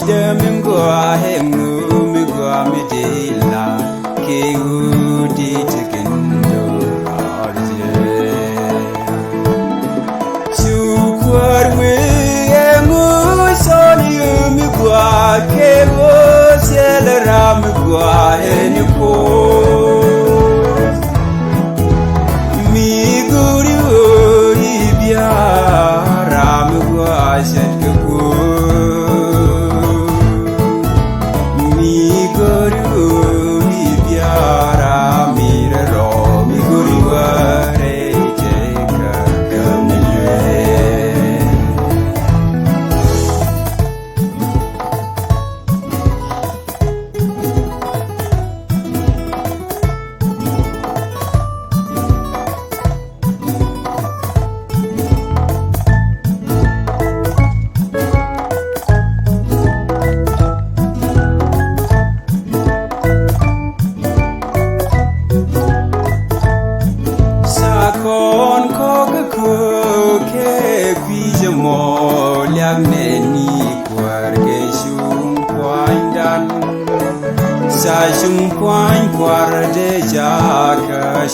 dem gwa hemu mi gwa mi dela ke udi tekendo arje chukwar we emu soni mi gwa ke wo selera mi gwa eni ko mi guri o ibia ram gwa shet ko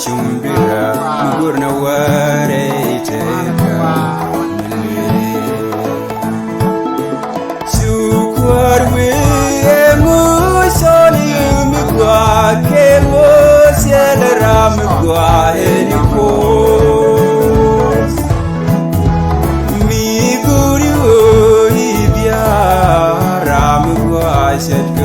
Shumbira gurna ware teka Sukwar we musoni migwa ke wo selera migwa eniko mi guri wo ibia ramgwa setka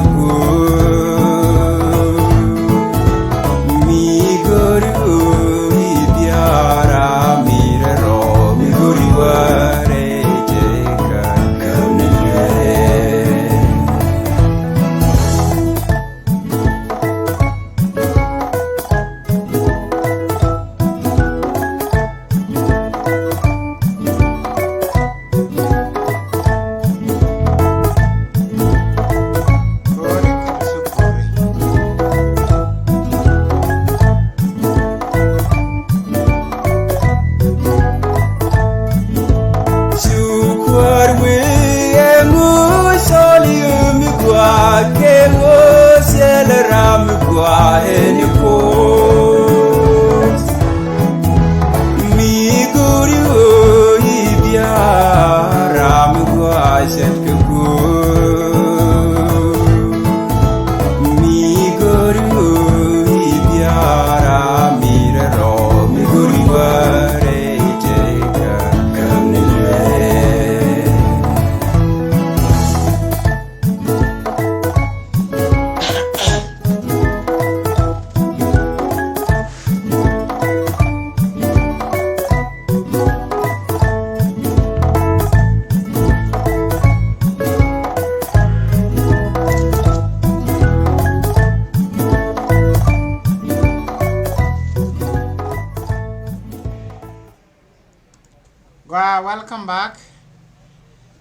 Welcome back.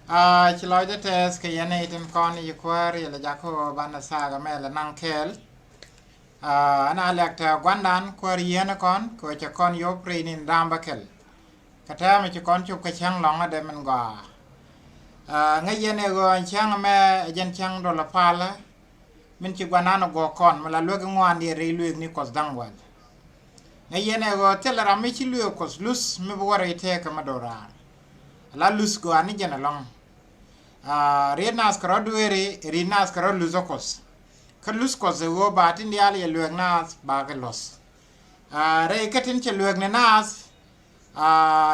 Chiloy the test ke yene itim kon yikwari le jako bana saga mele nankel. Ana lekta gwandan kwari yene kon ko cha kon yo prinin dambakel. Kata me kon chup ka chang long ade men ga. Ngay yene go chang me jen chang do la pala. Min chi gwanano go kon mala lueg ngwan di ri lueg ni kos dangwan. Ngay yene go telera mi chi lueg kos lus me bore ite ka madora. La lus go ani jena long renas karo duere renas karo luzokos ka lus ko ze go batin dial ye lueg nas ba ke los re katin che lueg ne nas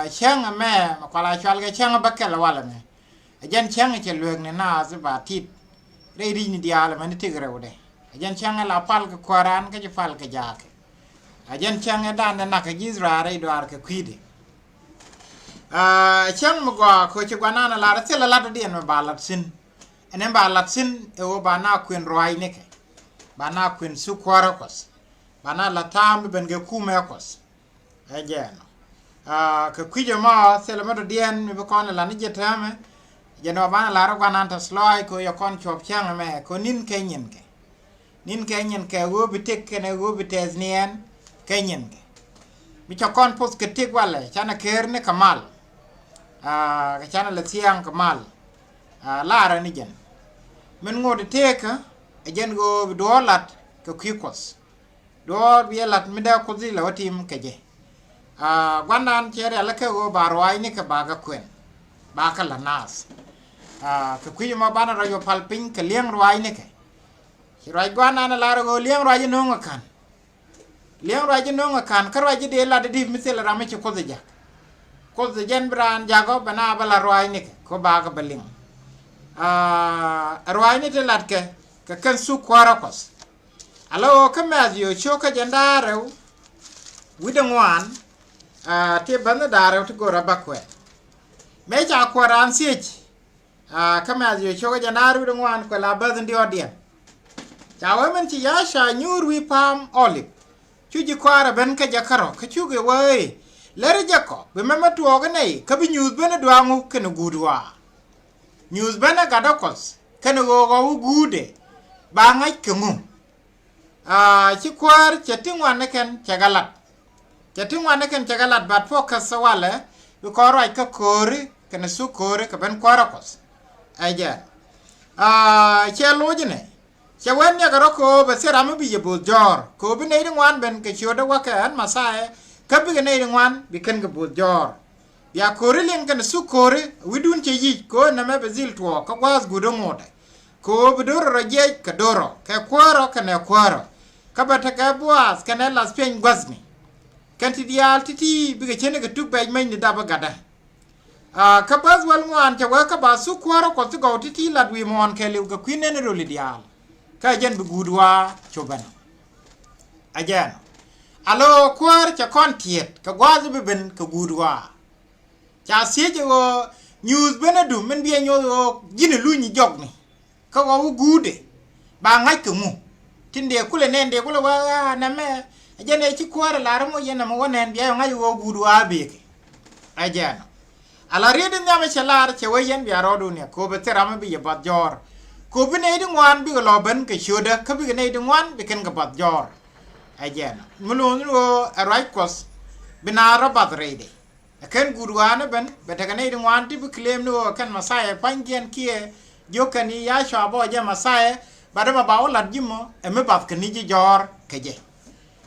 chang me kwala chal ge chang ba ke la wala me ajen chang che lueg ne nas ba tit re ri ni dial man tigre wode ajen chang la pal ke koran ke fal ke jak ajen chang dan na ka gizra re doar ke kwide chang mugwa ko ci gwanana la ratela la dien me balat sin enen balat sin e o bana kwen roi neke bana kwen su kwarakos bana la tam ben ge kume kos ejeno ka kwijo ma sele mo dien me ko la ni jetame jeno bana la gwanan ta sloi ko yo kon chop chang me ko nin kenyen ke wo bitek kene wo biteznien kenyen ke mi chakon pos ke tik wale chana kerne kamal ka chana le tiang kamal lara ni jen men ngode teka ajen go dolat ka kwikos do bielat mida ko zila watim keje gwandan chere ala ka go barwai ni ka baga kwen baka lanas ka kwi ma bana rayo palpin ka liang rwai ni ke rai gwandan la ro go liang rwai no ngakan liang rwai no ngakan ka rwai de la de misel rame ci ko zeja ko zejen bran jago bana bala rwai ni ke ko baga baling rwai ni te lat ke ka kan su kwara kos alo ka mazio choka jandare widangwan te banda dare to go rabakwe me ja kwaran sich ka mazio choka jandare widangwan ko la bazin di odien jawe men ti yasha nyurwi pam olive chuji kwara ben ka jakaro ka chuge wai lere jako be mema tuoga nei ka bi news bena dwangu kene gudwa news bena gadokos kene go gude ba ngai kemu ci kwar ci tingwan neken chagalat bat focus sawale bi ko rai ka kori kana su kori ka ben kwarakos aja ci lojine ci wen ya garo ko be sera mu bi yebo jor ko bi nei ngwan ben ke choda wakan masae ka bi nei ngwan bi ken go jor ya kori len kana su kori widun ci yi ko na me bezil to ka was gudo ngode ko bidoro raje ka doro ka kwaro kana kwaro ka bata ka boas kana la spen gwazni kanti dial titi biga chene ga tuk bay mai ni daba gada ka bas wal ngwan ta wa ka ba su kwaro ko tu go titi la dwi mon ke liu ga kwine ne ro dial ka jen bi gudwa choban ajan alo kwar cha kontiet ka gwazi bi ben ka gudwa cha seje go news benadu men bi nyo jine lu ni jogni ka wo gude ba ngai kumu tinde kule nende kule wa na me ajane ci kwara laramo yena mo wonen biya ngai wo gudu abeke ajana ala rede nyame chalar che wayen biya rodu ne ko be terama bi bat jor ko bi ne ngwan bi lo ben ke shoda ka bi ne ngwan bi ken ga bat jor ajana mulun wo right course bina rabat rede ken gudu wana ben be ta ne ngwan ti bi claim no kan masaya pangen kie jokani ya shabo je masaya badama ba olat jimo e me bat kani ji jor keje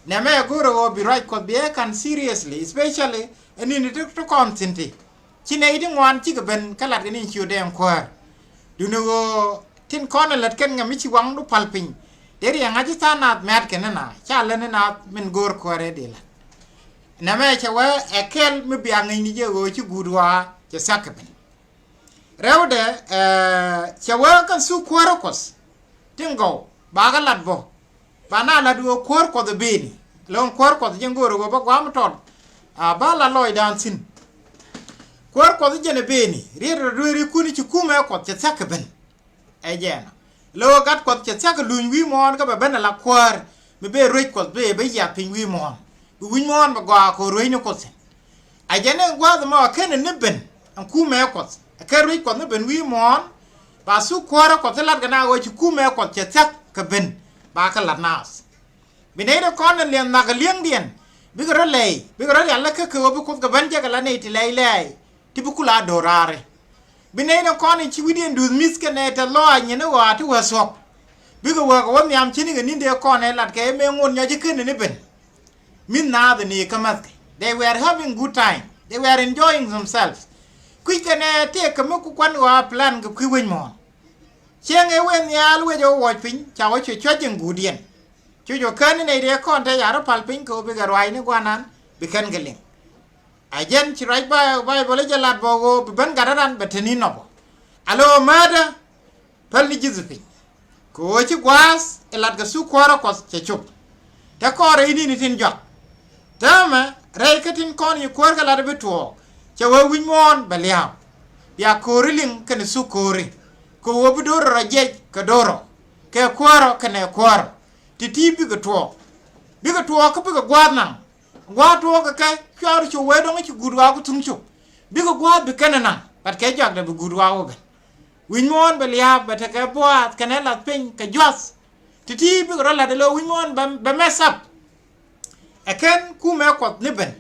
ne me goro bi right ko be kan seriously especially eni to content chine idi ngwan chi ben kalat ni chiu dem kwar duno tin kono lat ken ngami chi wang du palpin deri nga ji sanat met kenana chala ne na men gor kware dela ne me che wa ekel mi bi angi ni je go chi gudwa che sakben rewde chewa kan su kwarokos tingo baga latbo bana ladwo kwar ko de beni lon kwar ko de ngoro go ba am ton bala loy dansin kwar ko de jene beni riro dori kuni ci kuma ko te sakben ejena lo gat ko te sak luñ wi mon ka ba ben la kwar me be roy ko be ya pin wi mon bu wi mon ba go ko roy ni ko se ajene gwa ma ken ne ben an kuma ko kerwi ko ne ben wi mon ba su kwara ko telat gana go ci kume ko te tak ka ben ba ka latnas binere ko ne len na ga lieng dien bi gro lei bi gro yalla ka ko bu ko ga ben je ga la ne ti lei lei ti bu kula dorare binere ko ne ci widien du miske ne te lo anyi ne wa ti wasop bi go wa ko nyam ci ni ga ni de ko ne lat ke me ngon nya ji ken ne ben min na de ni kamat they were having good time they were enjoying themselves kwikene te kamo ku kwan wa plan ga kwiwen mo chenge wen yal we jo wo pin chawo che chojin gudien chujo kan ne de kon te yaro pal pin ko bi garwai ne gwanan bi kan gelin ajen chi right by bole jalat bogo bi ban gararan beteni no alo mada pal ni jizupi ko chi gwas elat ga su kwara ko che chup te ko re ni tin jok tama re katin kon yu kwar ga la de to chawa winmon baliam ya koriling kan su kori ko wobudo raje ka doro ke kwaro kane kwaro titibi ga to biga to ka biga gwadnan gwato ka kai kyar chu wedo ngi gudwa ku tumchu biga gwad bi kanana pat ke jak da bi gudwa wo be winmon baliam bata ka boat kane la pin ka jos titibi ga la de lo winmon ba mesap eken ku me ko niben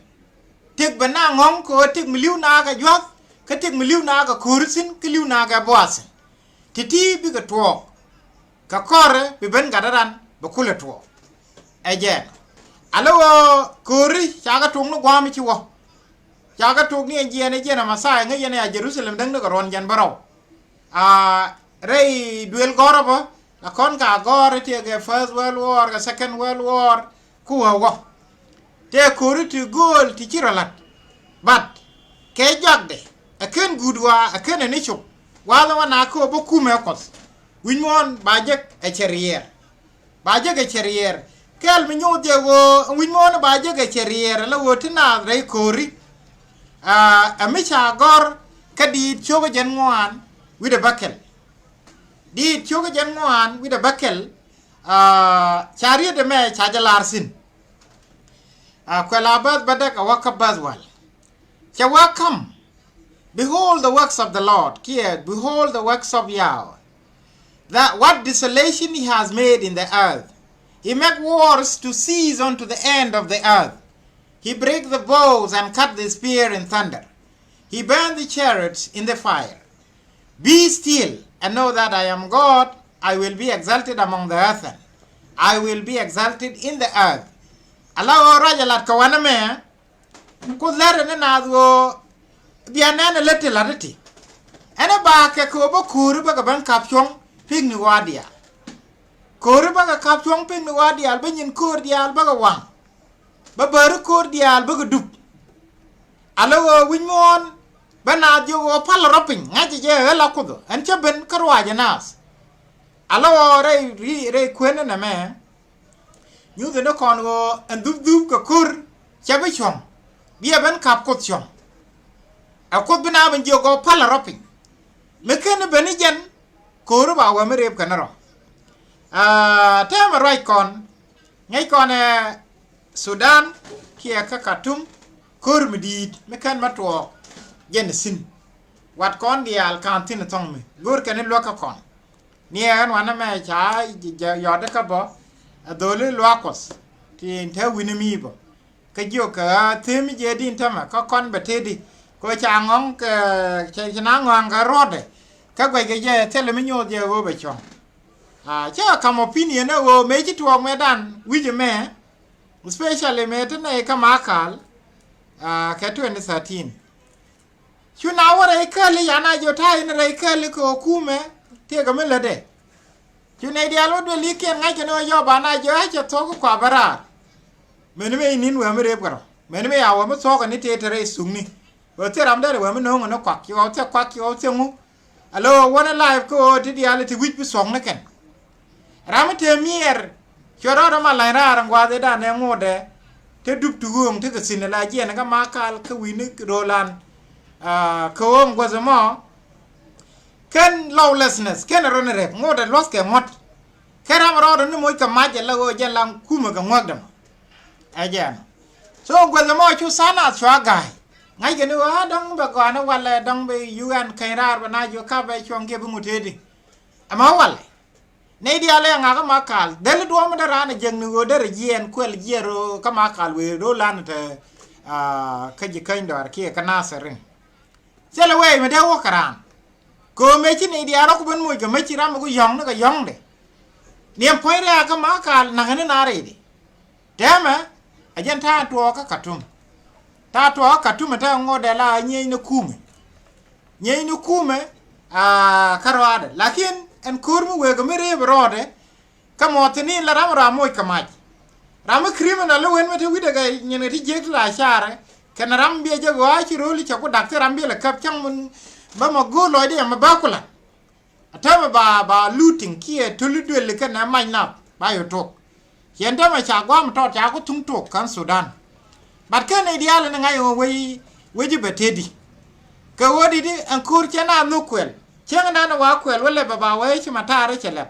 tek bana ngom ko tek miliu na ga jwak ka tek miliu na ga kursin kliu na ga boas titi bi ga to ka kore bi ben gadaran ba kule to ejen alo kori chaga tung no gwami chi wo chaga tung ni Diɛn na Masai nge yene ya Jerusalem dang no ron jan baro rei duel gorobo la kon ka gore te ge first world war ga second world war ku wo te kori ti gol ti chiralat but ke jagde aken gudwa aken ni chup wala wana ko bo kume kos winmon bajek e cherier kel mi nyode wo winmon bajek e cherier la wotina rei kori amicha gor kadi chogo jenwan with a buckle di chogo jenwan with a buckle chariot de me chajalarsin kwela bas badak awakabaz wal cha welcome. Behold the works of the Lord. Here, behold the works of Yahweh. That what desolation he has made in the earth. He make wars to cease unto the end of the earth. He break the bows and cut the spear in thunder. He burn the chariots in the fire. Be still and know that I am God. I will be exalted among the heathen. I will be exalted in the earth. Allah rajalat kawana me. Kudlare ne nadwo bianana lete larati ana ba ke ko bo kuru ba ban kapchong ping ni wadia kuru ba ka kapchong ping ni wadia ba nyin kur dial ba ga wang ba bar kur dial ba ga dup alo winmon ba na jo pal roping ngaji je la kudo an cha ben karwa janas alo re kwena na me nyu de no kon go an dup ka kur cha ba chong bia ban kap kot chong akot bina ban jogo pala roping mekene beni jen koru ba wa merep kanaro tema right kon ngai kon Sudan kia ka Khartoum koru medit mekan matwo jen sin wat kon dial kan tin tong me gor kan lo ka kon ni an wana me cha yode ka bo adole lokos tin ta winimi bo ka joka temi je din tama ka kon betedi ko changong ke chenangong ga rode ka gwe ge je tele mi nyo je wo be chong cha kam opinion wo me ji tuo medan wije me especially me te ne ka makal ka 2013 chuna wore kale yana jo tai ne re kale ko kume te ga me lede chuna dialo do liken ngai no yo ba na jo ha to ko kwa bara me ne me nin wa me re baro me ne me ya wa me so ka ni te tere sungni wo te ram da wa me no no kwak yo te kwak yo te mu alo wona live ko ti diale ti wich bi song na ken ram te mier choro ma la ra ngwa de da ne ngode te dup tu gong te ka sin la je na ka makal ka wini rolan ko ngwa zamo ken lawlessness ken ron rep ngode los ke mot keram ro ni moy ka maje la go je lang kuma ka ngwagdam ajan so ngwa zamo chu sana chwa gai ngai ke no dong ba ko na wala dong be yuan kairar bana jo ka ba chong ke bu mutedi ama wala nei dia le nga ka makal del do ma dara na jeng ni go dere yen kwel jero ka makal we do lan te ka ji kain dar ke ka nasarin sele we me de wo karan ko me chi nei dia ro ko ben mo ke me chi ram ko yong na ka yong de nem poire ka makal na ne na re de dema ajen ta to ka Khartoum ta to Khartoum ta ngode la nyei no kume karwade lakin en kurmu we go mere brode kamotini la ram moy kamaj ram criminal lo wen mete wide ga nyene ti jek la share ken ram biye je go achi roli cha ko doctor ram biye la kap chang mun ba ma go lo de ma bakula atama ba looting kie to ludwe le ken na mai na ba yo tok yenda ma cha gwa ma to cha ko tung tok kan Sudan bat ken ideal na ngai we ji betedi ka wodi di an kur chana nukwel chenga na wa kwel wala baba we chi matare chele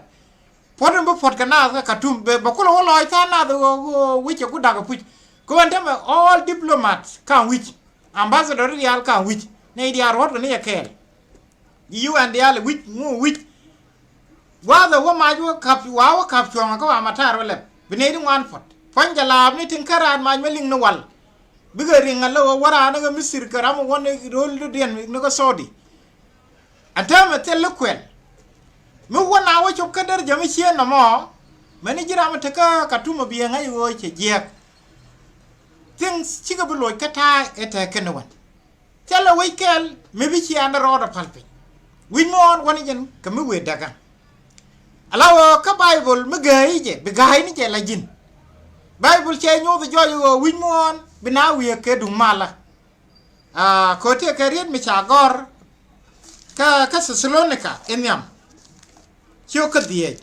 podon bo pod kana ka Khartoum be bakulo lo chana do wiche ku daga puch ko ndema all diplomats kan wich ambassador real kan wich ne dia rot ne yakel you and dia wich mu wich wa the wo ma ju kap wa kap chonga ko matare wala bine di wan fot fanja lab ni tin karan ma meling no wal biga ringa lo wara na ga misir karam wonne rol do den no ko sodi atama tel kwel me wona wo chop kader jami chien na mo mani jira ma taka katuma biya ngai wo che jek things chiga bulo kata eta kenwan tell a weekend maybe she under order palpin we mon woni jen ka me we daga alawo ka bible me gai je be gai ni je la jin bible che nyo the joyo we mon bina we ke du mala ko te ka riet mi chagor ka Thessalonica Nhiam chiu ka die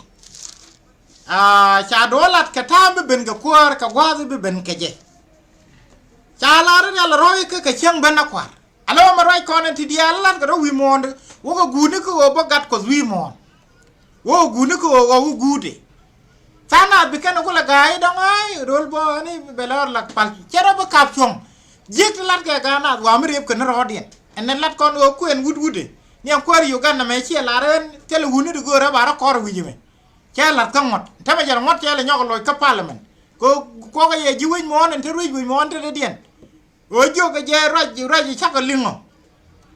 cha dolat ka tambe ben ga kwar ka gwazi be ben ke je cha la ri ala roy ka chang ben na kwar alo ma roy kono ti dia la ka do wi monde wo ko gune ko bo gat ko wi mon wo gune ko wo gude sana bi kan ko la gaay da ngay rol bo ni be lor la pal chero ba kap chong jik lat ka gana wa mi rep ko na rodien en lat kon wo ku en wude ni am kwar Uganda me chi la ren tele wunu de go ra bara kor wi jime cha lat ka ngot tama jar ngot cha le nyok loy ka parliament ko ga ye ji wi mon en te wi mon te dien o jo ga je raj cha ka lingo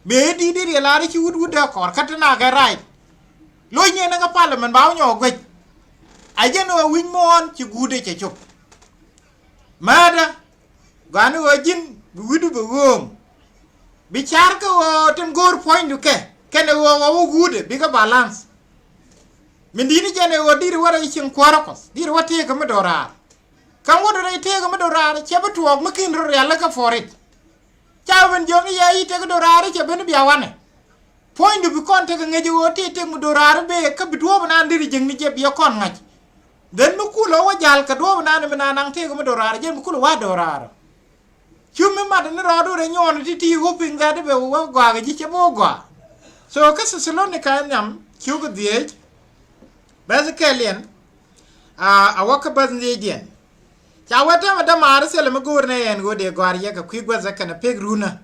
be di la ri chi wude kor katna ga rai loy nye na ga parliament ba nyo gwe ajeno wi mon chi gude che chop mada ganu wajin wudu be wom bichar ko tem gor point du kene wo gude biga balance min dini jene wo diri wara ichin kwarakos diri wate ka medora kan wodo dai te ka medora chebe tuok makin ro yalla ka forit chawen jongi ya ite ka dorare chebe ni biawane point du kon te ka ngeji wo te medora be ka bidwo bana diri jengni je biya kon ngaj den mukulo wa jal ka do bana ni bana nang te ka medora je mukulo wa dorare chume mad ni rodo re nyon ti hoping that be wo gwa ga ji chebo gwa so ka Thessalonica Nhiam chugo die basically a waka bazne Diɛn cha wata mada mar sele magor ne en go de gwar ye ka kwigwa zakana pegruna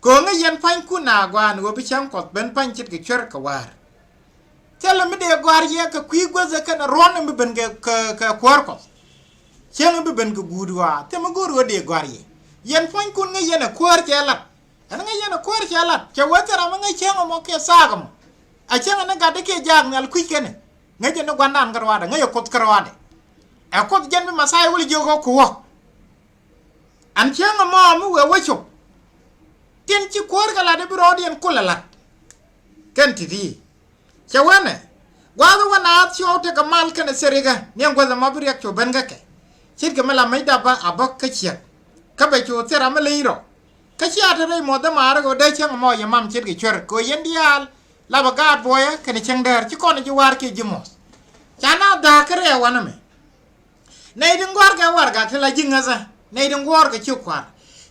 ko nga yen pan kuna gwa no bi cham kot ben pan chit ke chwer ka war tele mi de gwar ye ka kwigwa zakana ron mi ben ka korko chen mi ben ga gudwa te magor go de gwar ye yen pan kun nga yen kwar chelat ana nga yen kwar chelat cha wata ra nga chen mo ke sagam a chen na ga de ke jag nal kwikene nga jen gwandan garwada nga yokot karwade e kot jen bi masai wuli jogo ko an chen mo mu we wecho tin ci kwar gala de brodien kulala kenti di chawane wado wana atio te kamal kana seriga ni ngwaza mabri akcho benga ke chit ke mala maida ba abok ka chia ka be cho tera maliro ka chia te re mo da mar go de chen mo yamam chit ke chwer ko yendial la ba gad boya kene chen der ci kono ci war ke jimos chana da kare wana me nei dingwar ga war ga te la jingaza nei dingwar ga ci kwar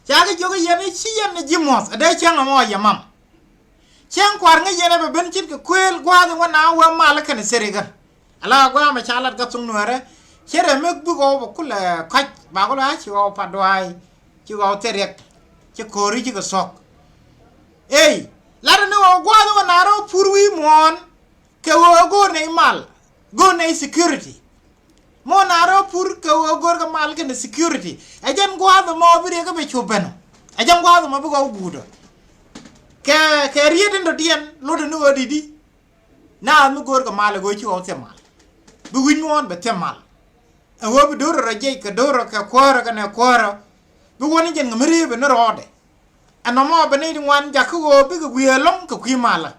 chaga jogo yene ci yene jimos de chen mo yamam chen kwar nga yene be ben chit ke kwel gwa wana wa mal kene seriga ala gwa ma chalat ga sung nuare chere mek bu go kula kaj ba ko la ci go padwai ci go terek ci kori ci go sok ei la no gwa wana ro purwi mon ke wo go ne mal go ne security mo na ro pur ke wo go ga mal ke security ajen gwa mo bi re ga be chobeno ajen gwa mo bu go gudo ke rieden do Diɛn lo de no didi na mu gor ga mal go ci o temal bu win mon be temal e wo bi do ro je ke do ro ka kwara ga na kwara bu woni jen ngamri be no rode ano mo be ne wan jakko bi ga wi long ko kwi mala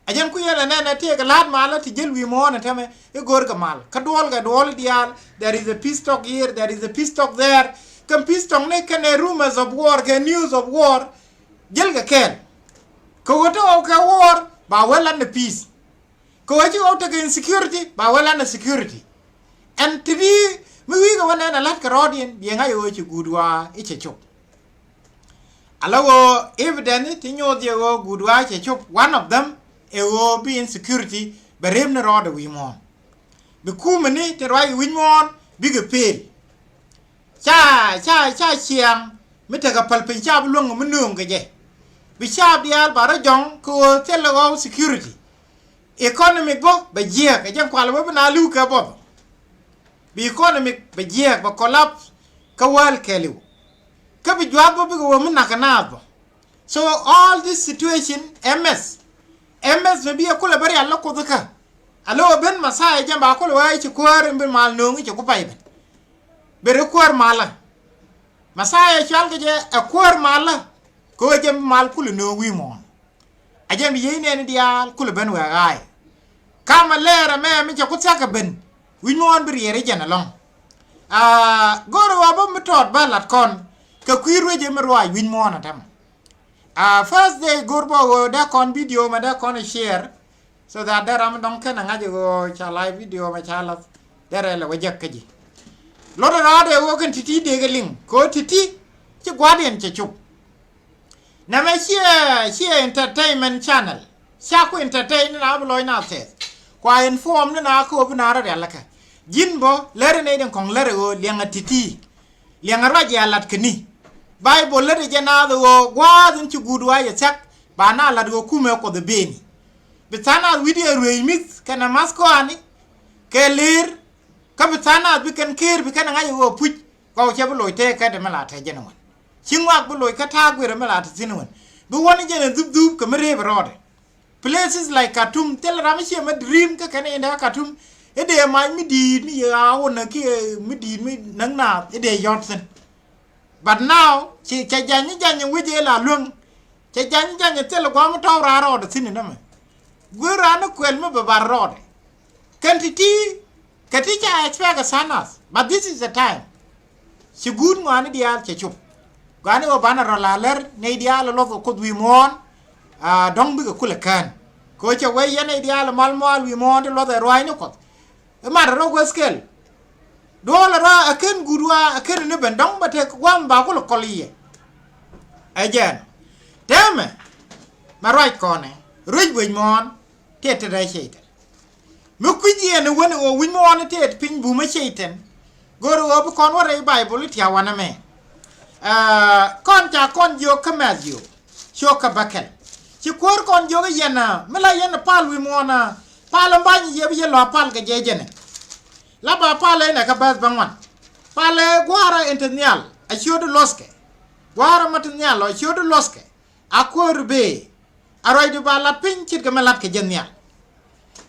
ajen ku yela ne te ga lad mala ti jel wi mo na tame e gor ga mal ka dol dial there is a peace talk here there is a peace talk there kan peace talk ne kan rumors of war ke news of war jel ga ken ko woto o ka war ba wala na peace ko waji o ta insecurity ba wala na security and to be mi wi ga wana na lat ka rodien bi nga yo ci gudwa e che chop alawo evidence ti nyo de wo gudwa che chop one of them e wo bi insecurity ba rem na rode wi mo bi kumani te roi wi mo bi ga pel cha chiang mi te ga palpin cha bu longo munung ga je bishab dial bara jong ko telo security economic bo ba je ka jang kwal bo na lu ka bo bi economic ba je ba collapse ka wal kelu ka bi jwa bo bi go mun na kana bo so all this situation ms be be ko la bari alla ko daka alo ben masai jamba ko wai ci kwar ben mal no ngi ci ko pay ben bere kwar mala masai chal ge a kwar mala ko jem mal kul no wi mon ajem yene ni dial kul ben wa gai kama lera me ci ko saka ben wi mon bir yere jana long goro wa bo metod balat kon ka kwirwe je merwa wi mon atam first day gorbo da kon video ma da kon share so that there am don ken ngaji go cha live video ma cha la dere le wajak kaji lo da rade wo kan titi de galing ko titi ci gwadien ci chup na me share entertainment channel sha ko entertain na bloy na te kwa inform na ko bina ra la ka jinbo lere ne den kon lere go lenga titi lenga raji alat kini bible lere jena do gwadin ci gudwa ya chak ba na la go kume ko de beni bitana video remix kana masko ani kelir ka bitana bi kan kir bi kana ngayo wo puj ko che buloy te ka de mala te jenwan chingwa buloy ka ta gwere mala te jinwan bi woni jene dub ka mere brode places like Katum tel ramishi ma dream ka kana inda Katum ede ma mi di mi ya wona ki mi di mi nang na ede yotsen but now che janyi wije la lung che janyi tel ko mo taw ra ro de sini na me gurana kwel me babarode kantiti katika expect sanas but this is the time si good ngani dial che chup gani o bana rolaler ne dial lo ko wi mon dong bi ko le kan ko che we yene dial mal wi mon lo de roi ni ko e ma ro go skel do la ra aken gudwa aken ne ben dong bate ko ba ko ko liye ajen teme ma right kone ruj wi mon tete da shaitan mu kuji ene woni o wi mon tete pin bu ma shaitan goro o kon wore bible ti awana me kon ta kon jo kamazio shoka bakel ci kor kon jo yena mala yena pal wi mona pal mbani yebe ye lo pal ga jejene la ba pal ene ka bas bangwan pal gwara internal a shodo loske gwara matanyal a shodo loske akor be aroy du bala pinchit ga melat ke jenya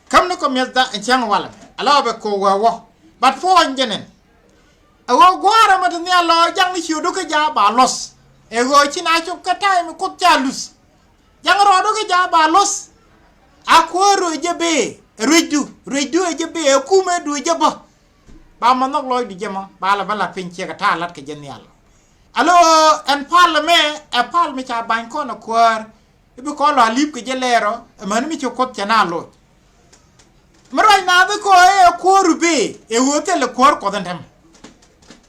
kam ne ko mesda en chang wala ala be ko wo bat fo njenen awo gwara matanyal lo jang ni shodo ka ja ba los e go china chu ka time ko chalus jang ro do ka ja ba los akoro jebe redu jebe kume du jeba ba manok loy di jema bala bala pinche ka talat ke jenya alo en parlement e parlement cha ban ko na kwar ibu ko lo alip ke jelero man mi chokot chana lo marai na be ko e ko rube e hotel ko ko den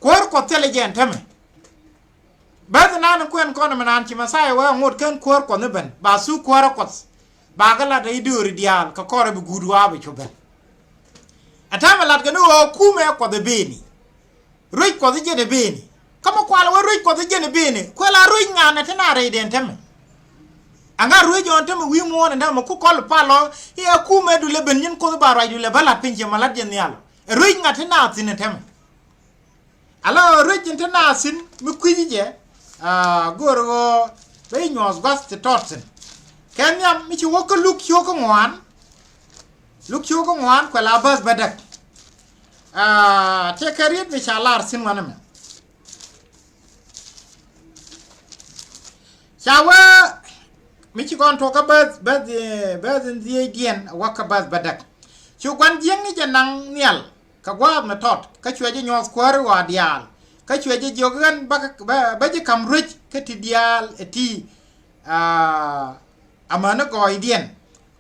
ko tele jentem ba na na ko en ko na man chi masai wa ngot ken ko ne ben ba su ko ba gala da iduri dial ka ko be gudwa be choben atama lat ga no kume ko de beni roi ko de jene beni kama kwala wa roi ko de jene beni ko la roi ngana tenare identim anga roi jontem wi mo na ndam ko kol palo e kume du le ben yin ko ba roi du le bala pinje malat jen yalo roi ngata na tinetem ala roi jente na sin mi kujije goro be nyos gas te totsen Kenya mi ci woko luk ko ngwan ko la bas badak Tekɛ riet mi chalar sin wanam chawa mi ci gon to ka bas Diɛn waka bas badak ci gon Diɛn ni janang nial ka gwa na tot ka chweje nyos kwar wa dial ka chweje jogan ba je kam ruj ka ti dial eti amana go Diɛn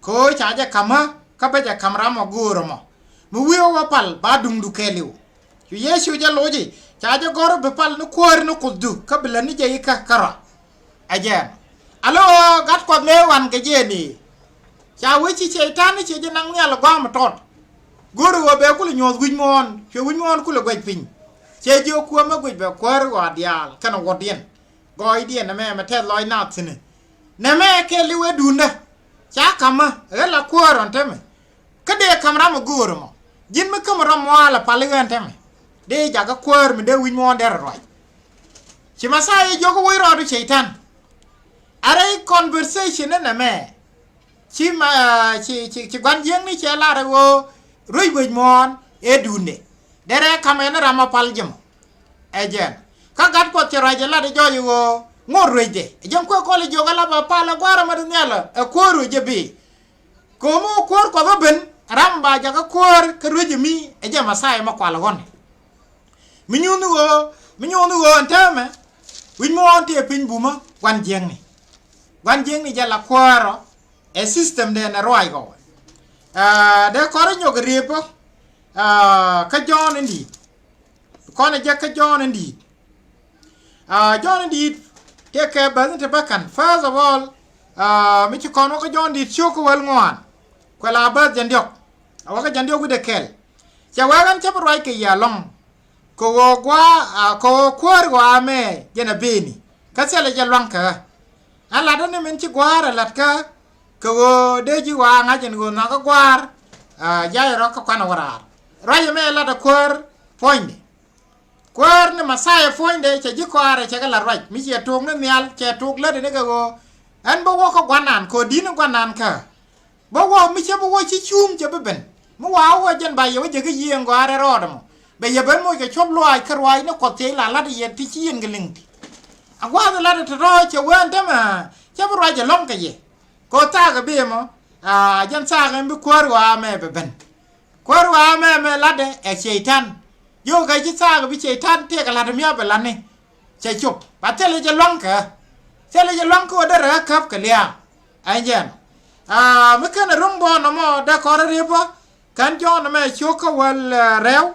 ko chaje kama ka baje kamra mo guro mo mu wiyo wa pal ba dung du keliw yu yesu je loji chaje goro be pal no kwar no kudu ka bela ni je ka kara ajen alo gat ko me wan ke je ni cha wichi shaitan che je nang nyal gwa mo tot goro wo be ku nyos guj mon che guj mon ku le gwaj pin che je ku ma guj be kwar wa dial kana wo Diɛn go Diɛn na me te loy na tsine na me ke liwe dunda cha kama ela kuoron teme kade kamra mo goro mo jin me kamra mo ala paligan teme de jaga kuor mi de win mo der roi ci masai jogo wo rodu shaitan are conversation na me chi mà chi quan giếng ni che la go rui bui mon e dunde dere kamena rama paljam ejen ka gat ko che raje la de joyu go ngor reje jam ko le jogala ba pala gwara ma nyala e ko ruje bi ko mo ko ko ben ramba jaga ko ka ruje mi e jama sai ma kwala gon mi nyunu go antame win mo ante pin buma wan jeng ni jala kwaro e system de na roi go de ko nyo gripo ka jon ndi ko na je ka jon ndi jon ndi Tekɛ bazin te bakan first of all mi ci kono ko jon ndi choko wal ngwan ko la ba jandiok awaka jandiok de kel cha wagan cha roi ke ya long ko gwa ko kwor gwa me jena beni ka sele je lonka ala do ne men ci gwara latka ko de ji wa nga jen go na ko gwar ya ro ko kana wara roi me la da kwor point kwar ne masaya fonde che jikware che gala right mi che tung ne nyal che tuk le de go an bo wo ko gwanan ko din gwanan ka bo wo mi che bo wo chi chum che ben mo wa wo jen ba yo je ge yen go are ro mo be ye ben mo ke chop lo ai krwai ne ko te la de ye ti chi yen geling ti a gwa de la de ro che wen de ma che bo ra je long ke ye ko ta ga be mo jen sa ga bi kwar wa me be ben kwar wa me la de e sheitan yo ga ji sa ga bi che tan te ga la de mi ba la ne che chop ba te le je long ka te le je long ko de ra kap ka lia ai jen me kana rong bo no mo da ko re ba kan jo no me chu ko wal rew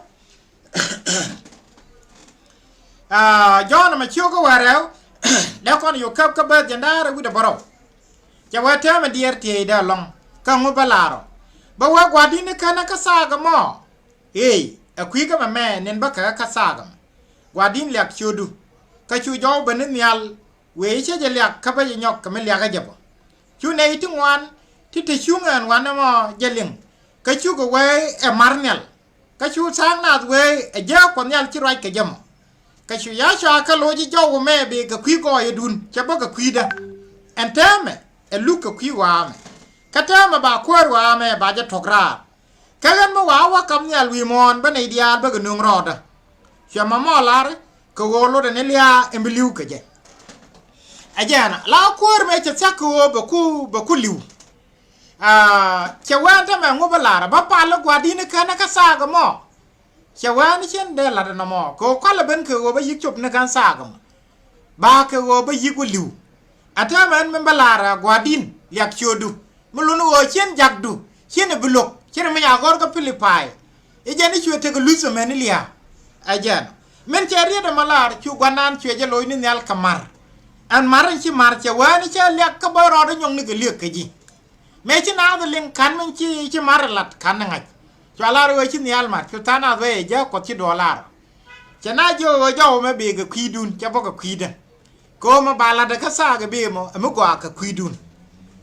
jo no me chu ko wal rew da ko yo kap ka ba je da re wi de baro che wa te me dier te da long ka ngo ba la ro ba wa gwa di ne kana ka sa ga mo akui ka me nen ba ka saga gwadin lek chudu ka chu jo ben nyal we che je lek ka ba nyok ka me lek ga jabo chu nei ti ngwan ti te chu ngan wan mo je ling ka chu go we e marnel ka chu sang na we e ja ko nyal ti rai ka jamo ka chu ya sha ka lo ji jo me be ka kui go ye dun che ba ka kui da entame e lu ka kui wa me ka ta ma ba ko wa me ba je tokra kagan mo wa kam nyal wi mon ba nei dia ba gnung roda chama mo lar ko golo de nelia embliu ke je ajana la kor me che tsako ba ku liu che wan ta ma ngo ba lar ba pa lo gwa di ne kana ka sa ga mo che wan chen de la na mo ko kwa la ben ko ba yik chop ne kan sa ga mo ba ko ba yik liu ata man men ba lar gwa din yak chodu mo lu no chen jakdu chen blok kene me ya gor ka Philippi e jeni chwe te ko luso menilia ajan men cheri de malar chu gwanan chwe je loy ni nyal kamar an maran chi mar che wani che lek ka baro de nyong ni ke lek ke ji me chi na de ling kan men chi mar lat kan nga chwa ro chi nyal mar chu tana we je ko chi dollar che na jo me be ga kwidun che bo ga kwida ko ma bala de ka sa ga be mo gwa ka kwidun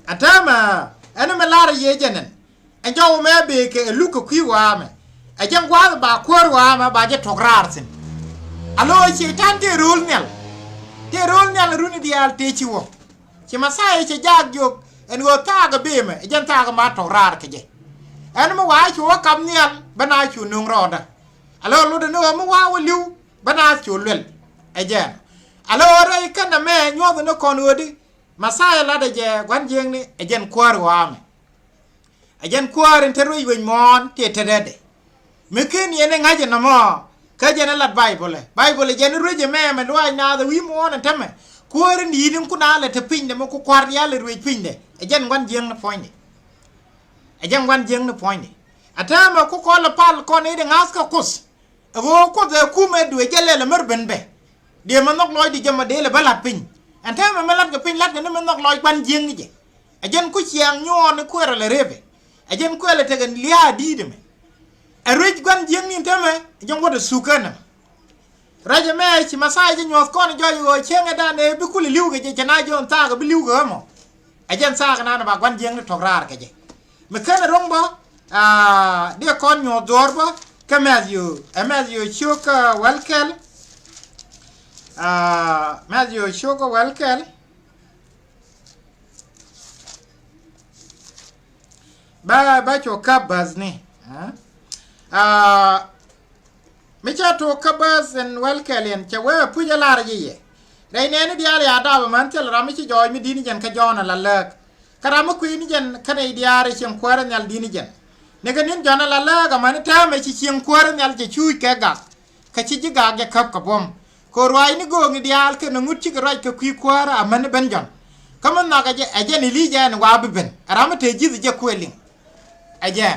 atama ene malar ye jenen enjo me be ke lu ko kwi wa me ejen gwa ba kwor wa ma ba je tokrar sin alo chi tan te rul nyal runi dial te chi wo chi masai che jag jo en go ta ga be me ejen ta ga ma tokrar ke je en mo wa chu kam nyal bana chu nung roda alo lu de no mo wa liu bana chu lel ejen alo re kan na me nyo de no kon odi masai la de je gwan jeng ni ejen kwor wa me ajan kwaren te roi wen mon te tedede mekin yene ngaje na mo ka jena lat bible jena roje me do na da wi mon tame kwaren ni din kuna le te pinde mo ko kwar ya le roi pinde ajan wan jeng na point atama ko ko la pal ko ne de ngas ka kus go ko de kume du jele le mer benbe de man nok loy di jama de le balat pin atama me lat ga pin lat ne man nok loy wan jeng je ajan ku chiang nyon ko le rebe ajen ko ele tegen lia dide me a rej gwan jeng ni teme jong wada sukana raja me chi masai je nyos kon jo yo chenga da ne bi kuli liu ge je na jon ta ga bi liu ge mo ajen sa ga na ba gwan jeng ni tograr ke je me kana rombo de kon nyo dorba kamazio choka walkel mazio choka walkel ba cho kabas ni me cha to kabas en welkelen cha we puja lar ye dai ne ni diale ada man tel ram chi joy mi dini jen ka jona la lek karam ku ni jen kane diare chen kwara nyal dini jen ne ga nin jona la lek man ta me chi chen kwara nyal che chu ke ga ka chi ji ga ge kap ka bom ko roi ni go ngi dial ke no ngut chi ga roi ka ku kwara man ben jon kaman na ga je aje ni li jen wa ben ram te ji je kweling aje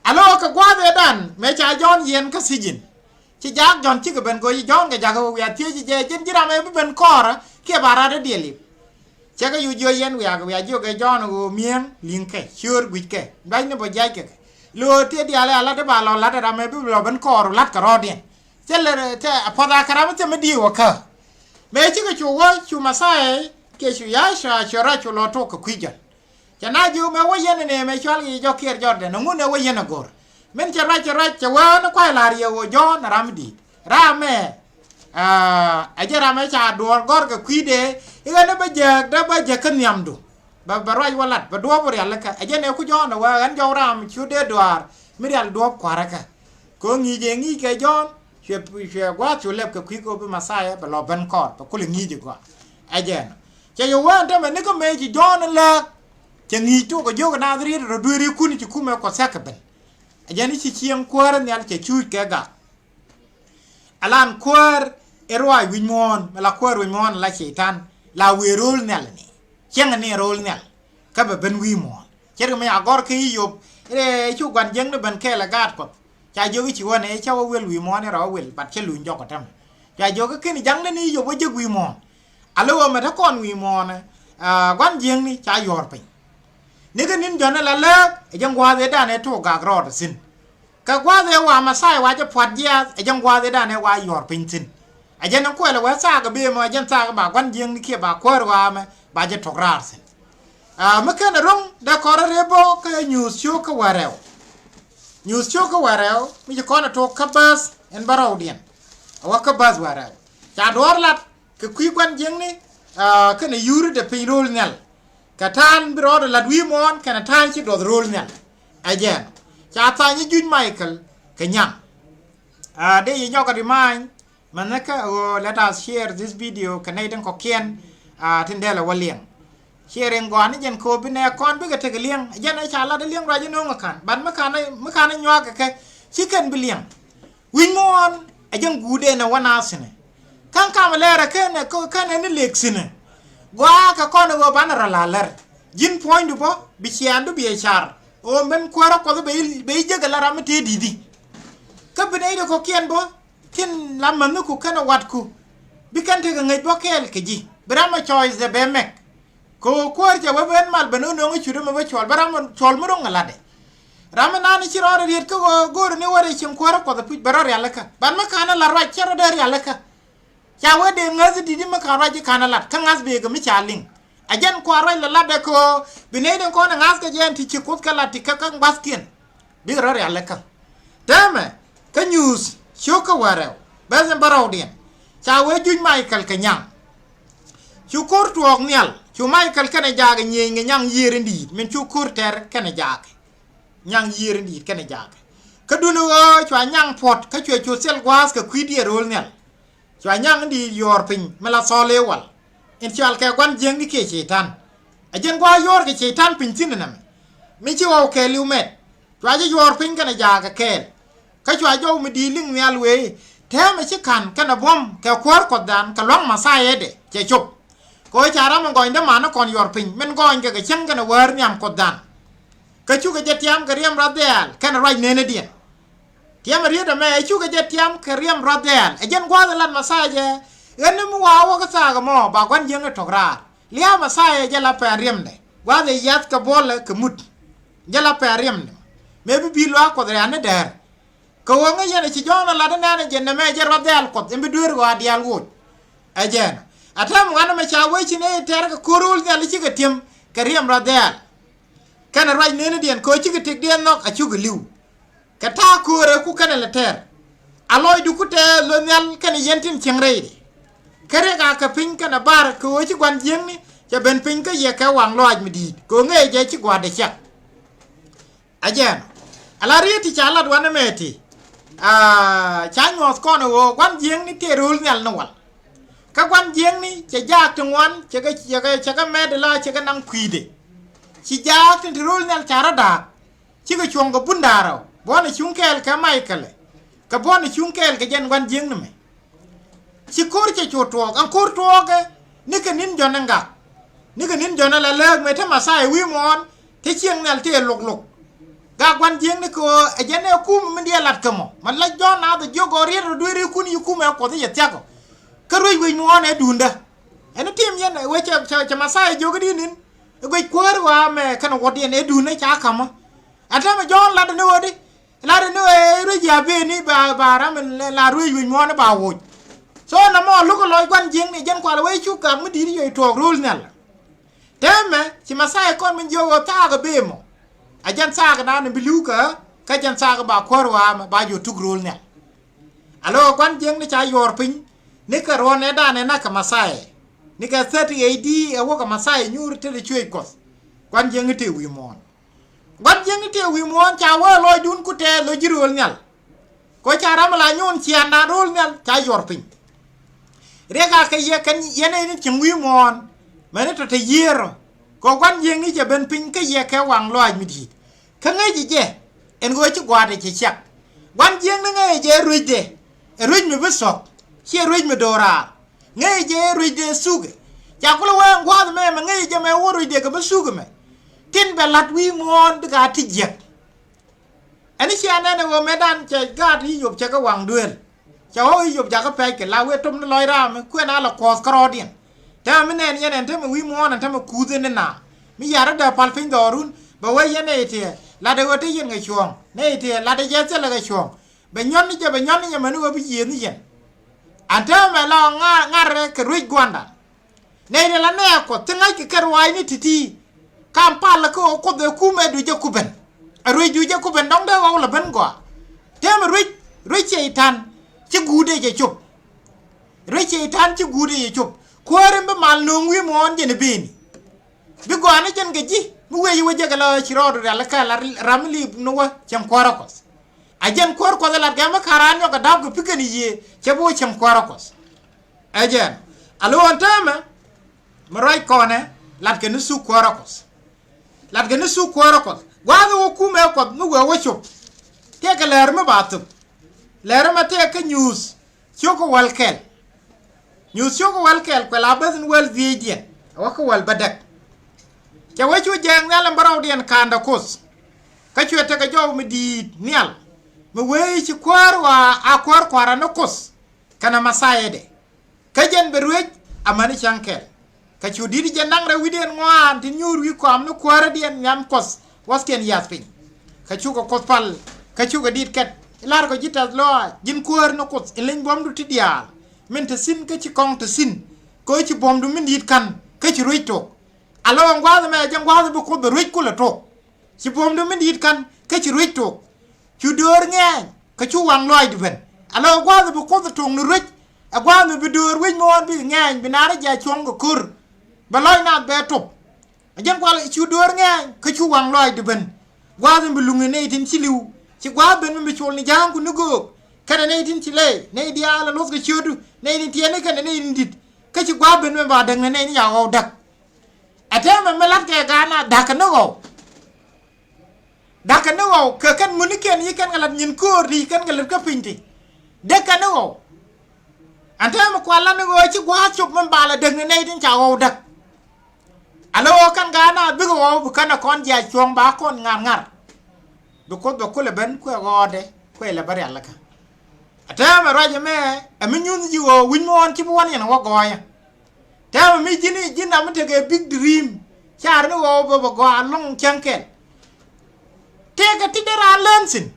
alo ka gwa de dan me cha jon yen ka sijin chỉ giác John chỉ có bên coi John cái giác của việc thiếu chỉ trên chỉ làm em bên cỏ kia bà ra đấy đi chắc cái yêu yên việc cái John của miếng liên cái sure quýt cái đấy nó bây giờ cái lừa tiếc đi lại là để bà lo lát làm em bên cỏ lát cả rồi đi thế là thế phật ra cái đó mới đi vào cơ mấy chỉ cái chú mà sai cái chú giá cho ra chú lo to cái quýt rồi cho nên chú mấy cái yên này mấy chú cái cho kia cho để nó muốn đâu cái yên nó gor men cha wa nó quay lại yo jo na ramdi rame aje rame cha duor gor ka kwide iga na baje kan yamdu ba roi walat ba do bor yalla ka aje ne ku jo na wa gan jo ram chu de duar mi dal do kwara ka ko ngi je ngi ke jo che gwa chu lep ka kwi ko be masaya ba lo ban kor ba ku le ngi je gwa aje cha yo wa ta me ni ko me ji jo na la cha ngi tu ko jo na ri ro du ri ku ni ku me ko sa ka ben ajani chi chiang kwar nyal che chu ke ga alan kwar erwa winmon mala kwar winmon la shaitan la we rol nyal ni chiang ni rol nyal ka ba ben winmon cher me agor ke yop re chu gwan jeng ne ben ke la gat ko cha jo ki won e cha wel winmon ro wel bat che luñ joko tam cha jo ke ni jang ni yo bo je winmon alo ma ta kon winmon gwan jeng ni cha yor pe ni ga nin jona la lek e jang wa de da ne to ga ro da sin ka gwa de wa ma sai wa je pwat ya e jang gwa de da ne wa yor pin sin a je nan ko la wa sa ga be ma jan sa ga ba gwan jeng ni ke ba ko wa ma ba je to rar sin ma ka na rong da ko re bo ka news show ka warel mi je ko na to ka bas en baraw dien wa ka bas warel cha dor lat ka kwi gwan jeng ni ka na yuru de pin rol nyal Katan biro la dwi mon kana tan chi do rol nyal again cha ta ni jun Michael Nhiam de yi nyoka di man manaka let us share this video Canadian kokien tindela walieng sharing go ani jen ko bine kon bi ga te lieng jen ai cha la de lieng ra jeno ngakan ban makana nyoka ke chicken bilieng win mon ajen gude na wana sine kan kamalera ken ko kan ni leksine gwa ka kono go banara lalar jin point bo bi chiandu bi char o men kwara ko be je gala ramte didi ka bine de ko kien bo kin lamman ku kana wat ku bi kan te ngai bo kel ke ji brama choice de be mek ko je wa ben mal banu no ngi chude ma ba chol brama chol mo ngala de ramana ni chiro re ko go ne wore chim kwara ko da pu barar yalla ka ban ma kana la ra chero de yalla ka cha we de ngazi didi ma ka raji kana lat kan ngas be ga mi chaling ajen ko ra la lat ko bine de ko na ngas ka jen ti chikut ka lat ka kan baskin bi rar yalla ka dame ka news shoka warel bazen barawdien cha we juñ Michael Nhiam chu kor tuok nyal chu Michael kana jaga nyenga nyang yere ndi men chu kor ter kana jaga nyang yere ndi kana jaga ka dunu chwa nyang pot ka chwe chu sel gwas ka kwidi rol nyal chwa nyang ndi yor pin mala sole wal en chal ka gwan jeng ni ke chetan ajen gwa yor ke chetan pin tinam mi chi wa ke lumet chwa je yor pin kana jaga kel ka chwa jo mi di ling nyal we tema chi kan kana bom ka kwar ko dan ka long masaye de che chop ko chara man goin da mana kon yor pin men goin ga chen kana war nyam ko dan ka chu ga jetiam ka riam radel kana right nene dia tiam ri da me chu ga jetiam ka riam radel ajen gwa da lan masaje en mu wa ka sa ga mo ba gwan jeng to gra lia masaye je la pa riam de gwa de yat ka bol ka mut je la pa riam de me bi lo ko da ne der ko wonga yene ci jona la dana je ne me je radel ko embe dur go adial wo ajen atam ngana me cha we ci ne ter ka korul ne li ci ga tem ka riam radel kana right ne dien ko ci ga tek dien nok a ci ga liw ka ta ko re ku kana la ter aloy du ku te lo nyal kana yentin cengre kare ga ka pin kana bar ko ci gwan jeng ni ja ben pin ka ye ka wang loj mi di ko nge je ci gwa de chak ajen alari ti chala dwana meti chanyo kono wo kwan jeng ni te rul nyal no wal ka kwan jeng ni che jak tungwan che ga medla che ga nang kwide chi jak tin rul nyal chara da chi ga chongo bundaro bona chunkel ka Micah ka bona chunkel ka jen kwan jeng me chi kor che chotwo an kor toge ni ka nin jonanga ni ka nin jonala leg me ta masai wi mon te chieng nal te lok ga kwan jeng ni ko ajene kum mi dia lat kamo man la jona do jogo rir do ri kun yu kum ko te yatako ka roi wi mon e dunda en tim yen we cha masai jogo di nin we kwar wa me kan wodi en e duna cha kama ata me jon la de wodi la de no e ro ya be ni ba ra men la roi wi mon ba wo so na mo lu ko loy kwan jeng ni jen kwa we chu ka mi di yo to rul nal teme chi masai kon min jogo ta ga be mo ajan saga na ne biluka ka jan saga ba korwa ba yo tugrol ne alo kwan jeng ni cha yor pin ni ka ron e da ne na ka masai ni ka 30 AD e wo ka masai nyur te de chwe kos kwan jeng te wi mon kwan jeng te wi mon cha wo lo dun ku te lo jirol nyal ko cha ram la nyun chi na rol nyal cha yor pin rega ka ye kan yene ni chin wi mon mane to te yero ko kwan jeng ni je ben pin ka ye ka wang loj mi di ka ngai ji je en go chi gwa de chi chak kwan jeng na ngai je ruide e ruid mi beso chi ruid mi dora ngai je ruide suge ja ko wa ngwa me ma ngai je me wo ruide ka besuge me tin be lat wi mon de ga ti je ani chi anane wo medan che ga ti yob che ka wang duel cha ho yob ja ka pe ke la we tum loj ra me ku na la kos krodien ta minen yenen ta wi mon ta kuze ne na mi yara da palfin dorun ba we yene te la de wote yen ga chong ne te la de jetse la ga chong be nyon ni je be nyon ni manu obi yen ni yen anta me la ngare ke ruj gwanda ne de la ne ko tinga ki kerwai ni titi kam pala ko de ku me du je kuben ruj du je kuben dong de wa la ben go tem ruj cheitan ci gude je chup ruj cheitan ci gude je chup kware mbe mal no wi mon je ne beni bi go ana jen geji mu we yi je gala chiro la ka ramli no wa chem kwara kos ajen kwar ko la ga ma karan yo ga dab go pikani ye che bo chem kwara kos ajen alo antama marai kone lat ke nusu kwara kos lat ke nusu kwara kos wa go ku me ko mu we wo chup te ga ler ma batu ler ma te ka news choko walkel news choko walkel ko la bazin wal vidien wa ko wal badak ke wachu jeng nal mbaraw dien kanda kos ka chwete ka jow mi di nial mi wey ci kwar wa akwar kwara no kos kana masayede ka jen be ruej amani chankel ka chu di jendang re widen ngwan tin nyur wi ko am no kwara dien nyam kos wasken yaspin ka chu ko kos pal ka chu ga dit ket lar ko jitas lo jin kwar no kos ilin bom du tidial min te sin ka ci kong te sin ko ci bom du min dit kan ka ci ruej to alo ngwa me jang ngwa bu ko be ruj ko la to ci bom do min dit kan ka ci ruj to ci dor ngeng ka ci wang loy du ben alo ngwa bu ko to no ruj agwa me bi dor wi mo bi ngeng bi na ra ja chong ko kur ba loy na be to jang ngwa ci dor ngeng ka ci wang loy du ben ngwa be lu ngene tin ci liw ci ngwa ben mi chol ni jang ko nugo kada ne tin ci le ne di ala los ga ci du ne ni tiene kan ne ni dit ka ci ngwa ben me ba dang ne ni ya ho dak atema melat ke gana dakano ke kan muniken yikan ngalat nyin ko ri kan ngalat ka pinti dekano atema kwala no ci gwa chup man bala deng ne tin chawo dak alo kan gana bigo bu kana kon ja chong ba kon ngar do ko le ben ko gode ko le bari alaka atema raje me aminyun ji wo winmon ci bu wan yen wo goya ta mi jini am tege big dream char no wo bo go along chankel tega tidera lensin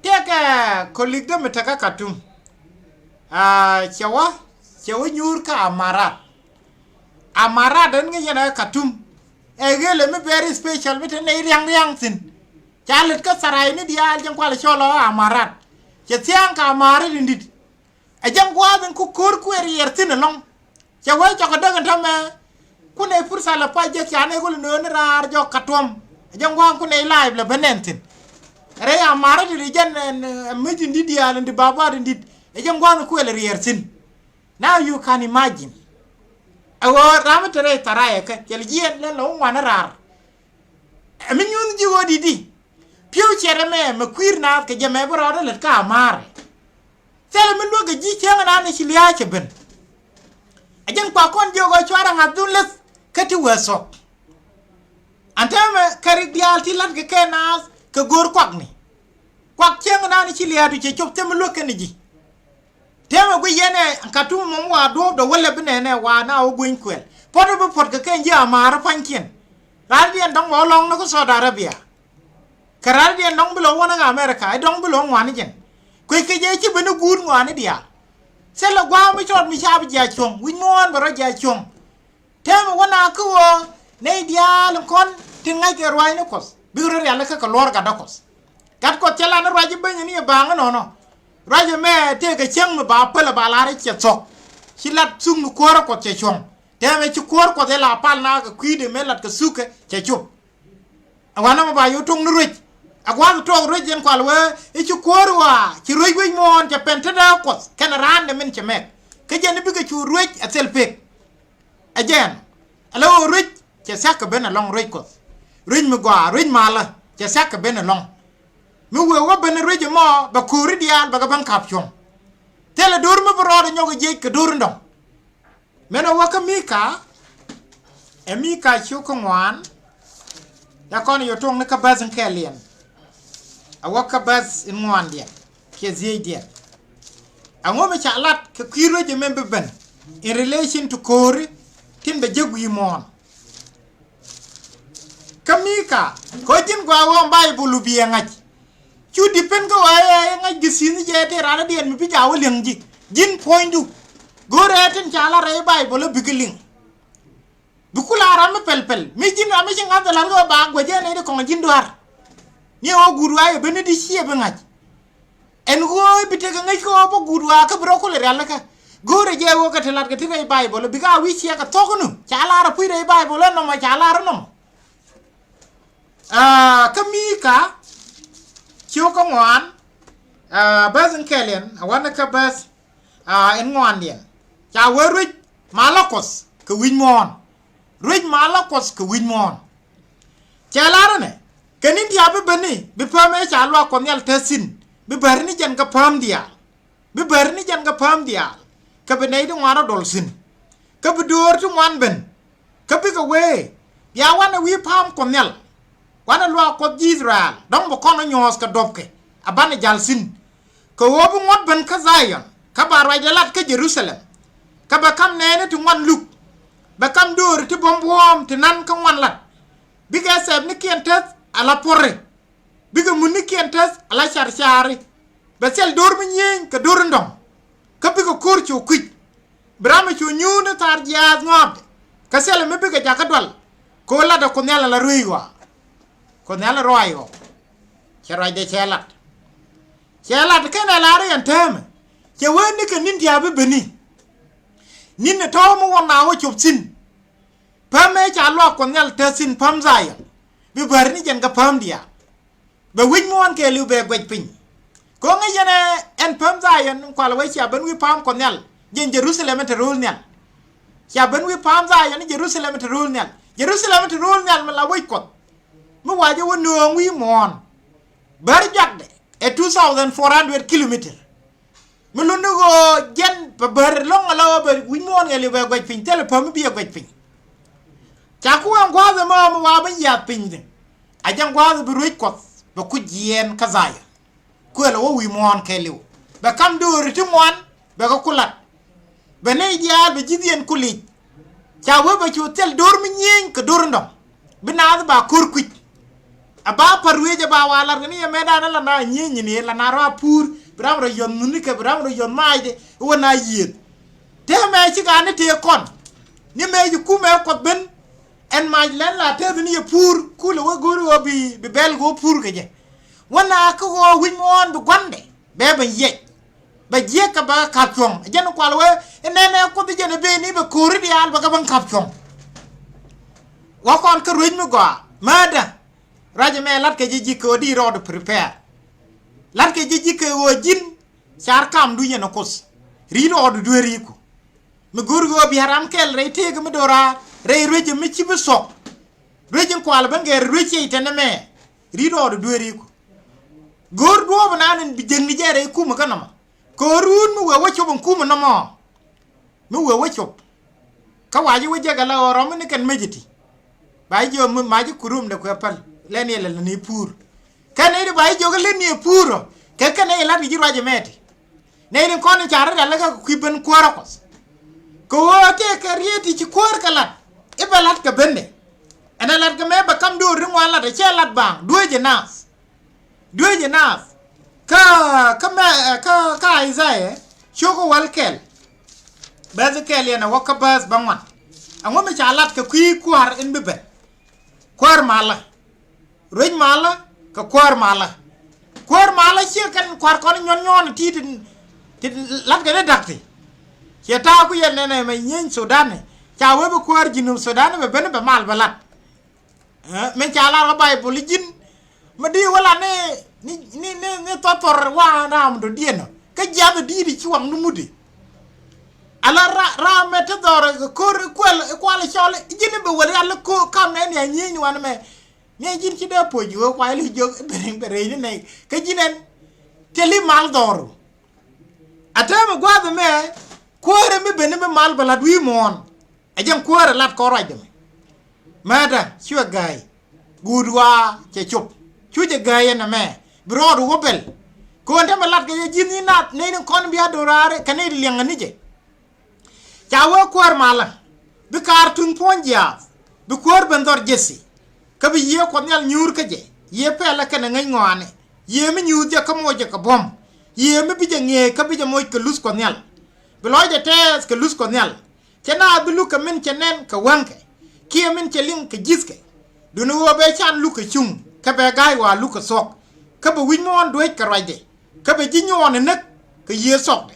tega koligde metaka katum chawa nyur ka amara den ngi yana katum egele me very special mit ne riang sin chalet ka sarai ni dia jang kwala cholo amara che tiang ka amari ndit e jang kwa ben ku kur ku yertin long chawa chako daga tame kune fursa la paje kyane gol no rar jo katom ajan gwan ku ne live la benentin re ya mara di jan mijin di dia and baba di ajan gwan ku le riertin now you can imagine awo ramatere taraye ka kel jien le lo wana rar mi nyun ji wodi di piu chere me kwir na ke jame bro le ka mare sele mi lo ga ji chenga na ne chilia cheben ajan kwa kon jogo chwara ngadule kati weso antame kari dial ti lat ke kenas ke gor kwak ni kwak chenga na ne chilia du che chop tem lo ke ni ji tema gu yene katu mo wa do wala benene wa na o guin kwel podo bu pot ke kenji amara pankien radian dong wo long no ko Saudi Arabia karadian dong bu lo wona ga America ai dong bu lo ngwani jen ko ke je ci benu gur ngwani dia selo gwa mi chot mi chabi ja chong wi mon baro ja chong tema wona ko wo ne dia lon kon tin ngai ke rwai no kos bi ro ya la ka lor ga dokos gat ko tela na rwaji ben ni ba no raja me te ke cheng ba pala ba la re che chok chilat sung nu kor ko che chong te me chi kor ko de la pal na ka kwide me lat ka suke che chup awana ba yu tung nu rich agwa to rich en kwal we e chi kor wa chi roi we mon che pente da ko ken ran de min che me ke je ne bi ke chu rich a sel pek ajen alo rich che sak ben long rich ko rich me gwa rich mala che sak ben long mi we wa ben reje mo ba kuri dial ba ban kapchon tele dur mi bro nyogo je ke dur ndong meno wa ka Micah e Micah chu ko ngwan ya kon yo tong ne ka bazin kelien a wa ka baz in ngwan dia ke zie dia a ngome cha lat ke kiro je membe ben in relation to kori tin be jegui mon ka Micah ko jin gwa wo bible bi ngach chu dipen ko ay nga gisini jete rana dien mi bijaw leng ji jin pointu gore ten chala ray bible bigiling bukula ram pelpel mi jin am ci ngam la go ba go jene de ko jin doar ni o guru ay ben di sie be ngaj en go bitega ngaj ko bo guru ka bro ko le yalla ka gore je wo ka telat ka tigay bible biga wi sie ka tokunu chala ra puire bible no ma chala ra no ka Micah chiu ko ngwan bazin kelen awana ka bas en ngwan dien cha weruj malakos ke winmon ruj malakos ke winmon cha larane kenin dia be beni be pame cha lo ko nyal tesin be barni jan ka pam dia be barni jan ka pam dia ka be nei do ngara dolsin ka be dor tu ngwan ben ka be ka we ya wana wi pam ko nyal wana lo ko Israel dong bo kono nyos ka dobke abane jalsin ko wobu ngot ben ka Zion ka barwa jalat ka Jerusalem ka ba kam nene tu ngwan luk ba kam dor ti bombom ti nan ka ngwan lat biga seb ni kientes ala porre biga munni kientes ala charchari ba sel dor mi nyen ka dor ndong ka biga kor chu kwit brama chu nyuna tar jaz ngob ka sel me biga jakadwal ko la da ko nela la ruiwa ko nela royo chero de chelat kena la re antame che woni ke nin dia be beni nin ne to mo wona wo chupsin pame cha lo ko nel tesin pam Zion bi bar ni jen ga pam dia be win mo an ke lu be gwaj pin ko nga yene en pam Zion ko la we cha ben wi pam ko nel jen Jerusalem te rul nel cha ben wi pam Zion Jerusalem te rul nel la we ko mo waje wono wi mon bar jagde e 2400 km mulundu go jen bar long la ba wi mon ngeli ba gwaj pin tele pam bi gwaj pin cha ku an gwa mo wa ban ya pin de ajan gwa bi ruj ko ba ku jien kazaya ku la wo wi mon keliw ba kam do ritu mon ba ko kulat ba ne dia ba jidien kulit cha wo ba chu tel dor mi nyen ko dor ndom bina ba kur kwit aba parweje ba wala ngani medana la na nyenyi ni la na ra pur bram ro yon nuni ke bram ro yon maide wona yet te me ci gane te kon ni me ju ku me ko ben en maj len la te ni pur ku le wo gori wo bi bel go pur ke je wona ko go win on bu gonde be ba ye ba je ka ba ka chong je no kwal we ne ko bi je ne be ni be kori di al ba ka ban kap chong wa kon ko ruin mu go mada raja me lat ke ji ko di ro de prepare lat ke ji ke wo jin char kam du yena kos ri ro du ri ku me gurgo bi haram kel re te ke me dora re reje me ci be sok reje ko ala bange reje itene me ri ro du ri ku gor do banan bi jeng ni jere ku ma kanama ko run mu wa cho bon ku ma namo mu wa cho ka waji waje gala oro me kan mejiti bai jo mu maji kurum de ko pal leni le ni pur kan e bai jo ga leni puro ke kan e la di raje meti ne ni ko ni chara dalla ka ku ben kwara ko ko te ka rieti ci kwar kala e balat ka bende ana lat ka me ba kam do ringwa la de che lat bang dueje nas ka Isaiah shoko walkel bazakel yana wakabas bangwan ango me chalat ka kui kwar in bebe kwar mala roj mala ka kwar mala che kan kwar kon nyon ti lat ga dakti che ta ku yen ne me nyin Sudan cha we be kwar jinu Sudan be ben be mal balat me chala ga bay polijin ma di wala ne totor wa nam do dieno ka jabe di ci wam nu mudi ala ra mete dore ko kwala chole jini be wala ala ko kam ne ne nyi wan me ne jin ci de poju ko ay li jog bere ni ne ka jinen teli mal doro atama gwa me kore mi bene me mal bala wi mon ajam kore lat ko roje me mada chua gai gudwa che chup chuje gai na me brodu wobel ko ndema lat ga jini nat ne ni kon biya dorare kanedi liangani je chawo kwar mala bi kartun ponja bi kwar bandor jesi ka bi ye ko nyal nyur ka je ye pela kana ngai ngwane ye mi nyuje ka moje ka bom ye mi bi je nge ka bi je moj ka lus ko nyal bi loje tes ka lus ko nyal kena bi lu ka min kenen ka wanke ki min kelin ka jiske dunu wo be chan lu ka chung ka be gai wa lu ka sok ka bi win mon doit ka ride ka be ji nyone nak ka ye sok de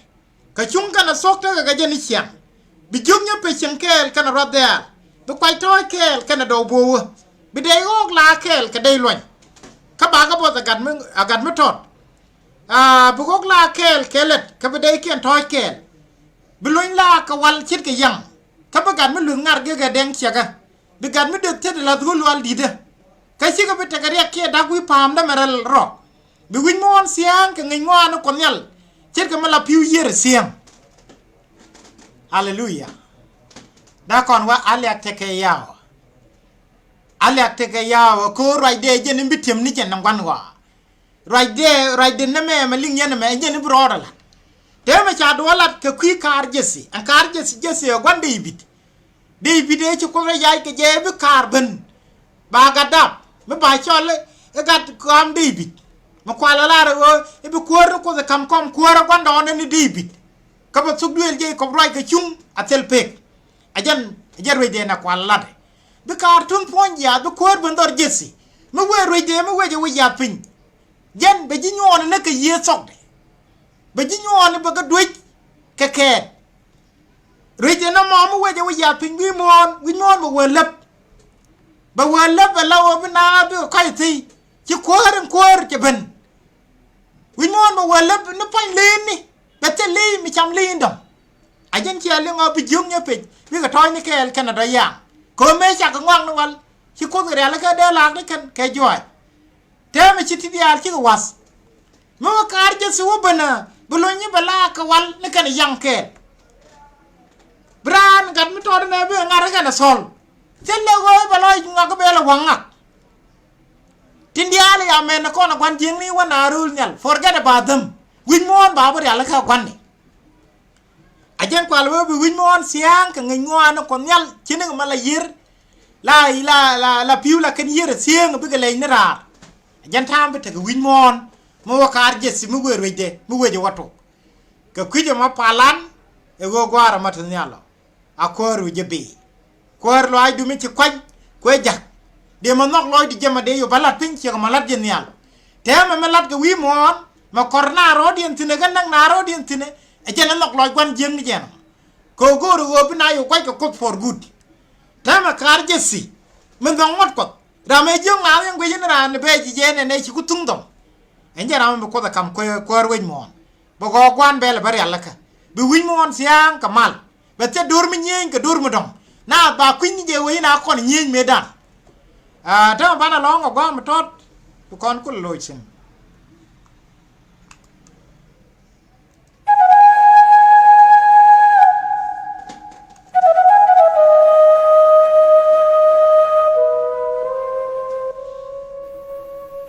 ka chung kana sok ta ga je ni chiam bi jognya pe chenkel kana rodea bi kwai toy kel kana do bo bi de ok la kel ka dei loñ ka ba ga bo agat me tot bi ok la kel kelet ka bi de ken toy kel bi loñ la ka wal chit ka yang ka ba gat me lu ngar ga deng chiaga bi gat me de te la dul wal dide ka chi ka bi te ga re ke da wi pam da meral ro bi win mon siang ka ngi ngwan ko nyal chit ka mala piu yer siang Hallelujah. Da kon wa aliak teke yawo ko raide jeni bitim ni jen ngwan wa raide ne me maling yen me jeni broda la te me cha do lat ke kwi kar jesi an kar jesi gwan David e ci ko yai ke je bi kar ben ba ga dab me ba chole e gat kam David ma kwala la ro e bi ko kam kom ko ra gwan do ne ni David kaba sugduel je ko roy ka chung atel pek ajan we de na kwalla de bi kartun ponja bi kor bandor jesi me we roy de me we je we ya pin jen be ji nyon na ka ye sok de be ji nyon ba ga duj ke roy de na mo me we je we ya pin wi mon ba we lep ba lawo bi na bi kai ti ci kor ke ben wi mon ba we lep no pan len ni bete li mi cham li ndom ajen chi ali ngo bi jung nya pe bi ka toy ni kel Canada ya ko me cha ka ngwang no wal chi ko re la ka de la ni kan ke joy te me chi ti dial chi was mo kar je su bana bu lo ni bala ka wal ni kan yang ke bran gat mi to ne bi ngara ka na sol te le go ba lo nga ko be la wanga tindial ya me na ko na kwan jing ni wa na rul nyal forget about them win mon ba bari ala ka kwanni ajen kwal we bi win mon siang ka ngi ngwana ko nyal chine mala yir la piu la kan yir siang bi ga le ni ra ajen tam bi te win mon mo wakar jesi mu wer wede mu weje wato ka kuje ma palan e go gwara mat nyalo akor wije bi kor lo ay dumi ci kwaj ko jak de ma nok loy di jema de yo balat pin ci ko malat je nyalo te ma malat ga wi mon ma korna rodien tine gan nang na rodien tine e jena nok loy gwan jeng ni jena ko goro go bina yo kwaj ko for good tama kar jesi men dong mot ko rame jong na yang gwe jina ne be je ne chi kutung dom enja na me ko da kam ko wen mon bo go kwan be le bari alaka bi win mon siang kamal be te dur mi nyen ka dur mu dom na ba kwin je we na kon nyen me dan ta ba na long go ma tot kon ku lo chin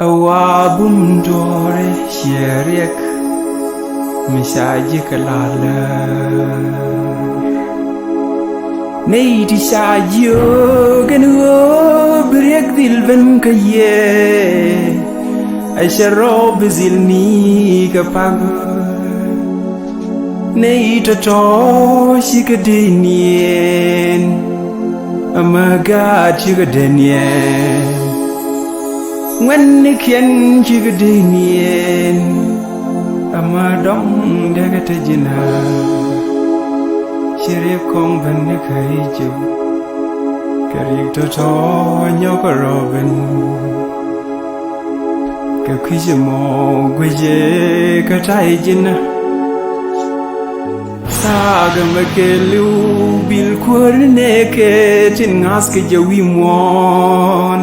Awabum dore sheriek misaji kalala Nei di sajio ganu briek dilven kaye Aisharo bezilni kapag Nei to shikadenien Amaga chigadenien When the ken chigadinian Amadong Degatajina Shirip Kong Vanikaiju Karik Toto and Yoka Robin Kakishimo Gwaje Kataijina Saga Makelu Bil Kurineke Tin Aska Jawimon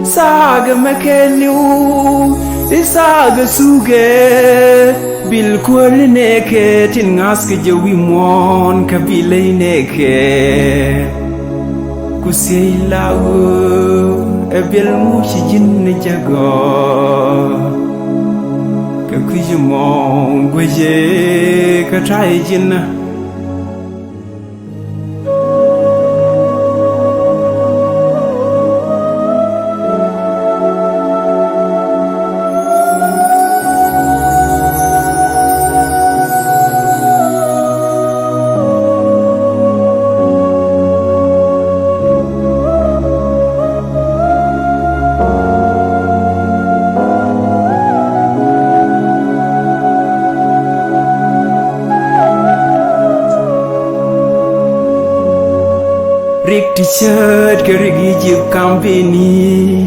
Saga makelu isaga suge bil neke tin ngaske jawi mon kabile neke kusilawo ebel mushi jinne jago kakujimo gweje katrai jinna T-shirt kerigi jib company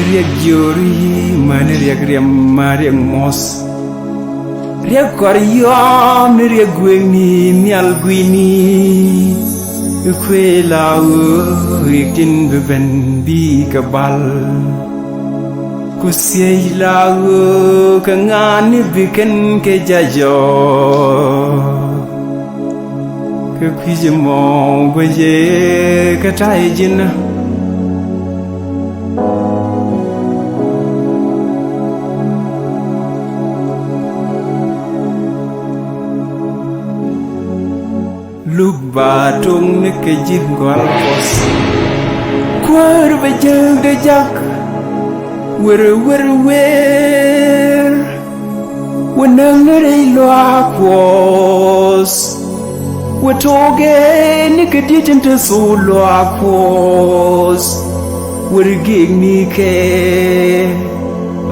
riak jori mana riak riam mariak mos riak koryom riak gwini mial gwini kwe lau rikin beben bi kabal kusiay lau kangan bikin ke jajo Kakujimo gwaje kataijina Lục batung neke jib gwal kos Kwar bajag dajak Wer Wanang naray loa kos Watoge nikaditin ta solo akos Wurgig nike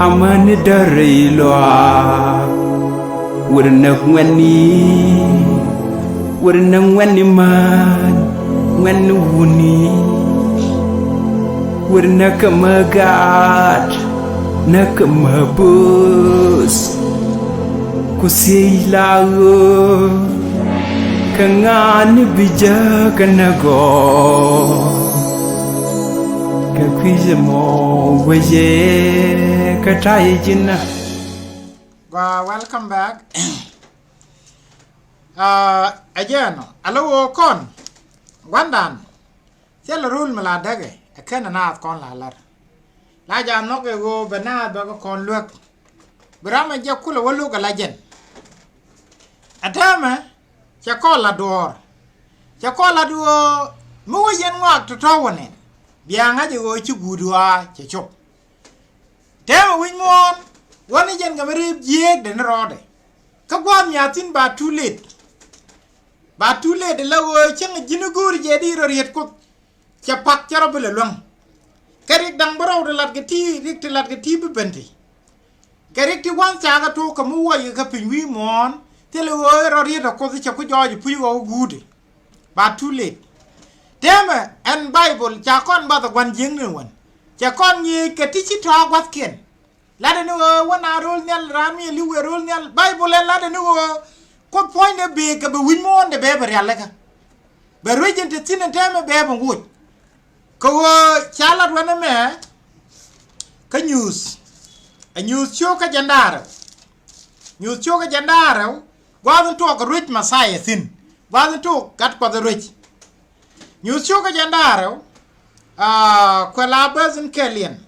Amani daray loa Wurnak wani man Wani wuni Wurnak magat Nakamabus Kusilago Kangan bija kanago Kakwijamo gwaje kataijina welcome back again alo kon wandan sel rule maladage akena na kon lalar la jam no go benad ba kon luak brama je kula walu ga lajen atama Chakola door Mu yen ngak to tawone Bianga je go chugudwa chechop Tema winmon Wani jen gamere jek den rode Kagwam yatin ba too late la wo chang jinugur je di riet ko Chapak charabele long Karik dang baraw de lat gati rik te lat gati bebenti Karik ti wan chaga to kamu wa ye ka pinwi mon Tele wo rori da ko cha ku joji pu go gude ba too late tema and Bible cha kon ba gwan jing ni wan cha kon ni ke ti chi tra wat ken la de no wana rol nyal rami li we rol nyal Bible la de no ko point de be ke be win mo de be ber yalla ka be rejin te tin tema be ba wut ko cha la wana me ka news a news show ka jandara news show ka jandara gwa to ka rich masaya thin gwa to gat kwa the rich news show ka jandara kwa la bazin kelien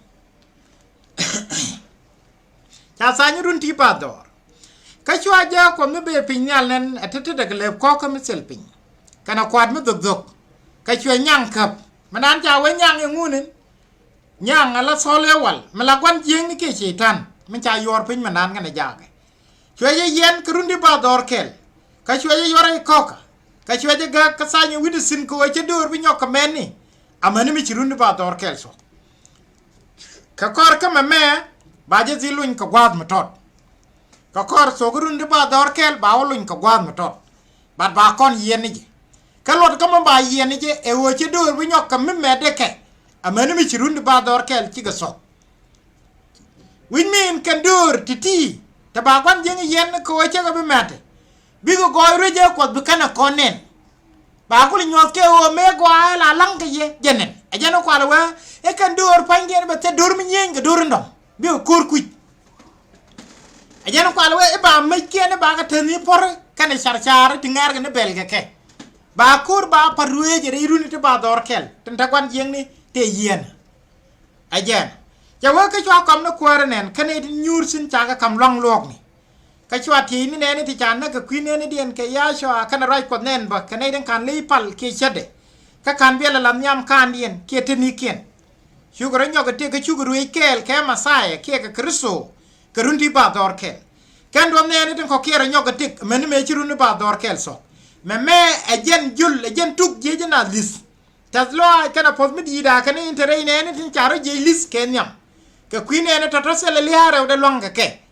ta sanyu run ti pador ka chwa ja ko me be pinyal nen atete de le ko ka misel pin kana kwad me dok ka chwa nyang kap manan ja we nyang ngunin nyang ala solewal mala gwan jeng ni ke shetan min cha yor pin manan kana ja ke chwa ye yen krundi pador kel ka chwa ye yore koka ka chwa je ga ka sanyu widisin ko che dor bi nyok men ni amani mi chirundi pador kel so ka kor ka me ba je zilun ka gwad matot ka kor so grundi pador kel ba olun ka gwad matot ba kon yen ni ka lot ka ba yen ni e wo che dor bi nyok me medeke amani mi chirundi pador kel chi ga so win min kan dor titi ta ba gwan jeng yen ko che ga be mate bi go reje ko bi kana konen ba ko nyot ke o me gwa la lang ke ye jenen a jeno ko ala e kan dor pangen ba te dor mi nyen ga dor ndom bi ko ku a jeno ko ala e ba me kene ba ga tani por kan char tingar ga ne belga ke ba kur ba parue je iruni te ba dor kel tan ta gwan jeng ni te yen a jen ja wa ka chwa kam na kwaren kan e nyur sin cha ga kam long lok ni ka chwa ti ni ne ti chan na ka kwin ne dien ke ya shwa kan rai ko nen ba kan den kan li pal ke chede ka kan bela lam nyam kan dien ke te ni ken shugro nyoga te ka shugro e kel ke masaya ke ka kristo ka rundi ba dor kel kan do ne den ko kera nyoga te men me chi rundi ba dor kel so me ajen jul ajen tuk je na lis tazlo kana pos mi da kan intere ne tin charo je lis kenyam ka kwin ne to to sele li hare de longa ke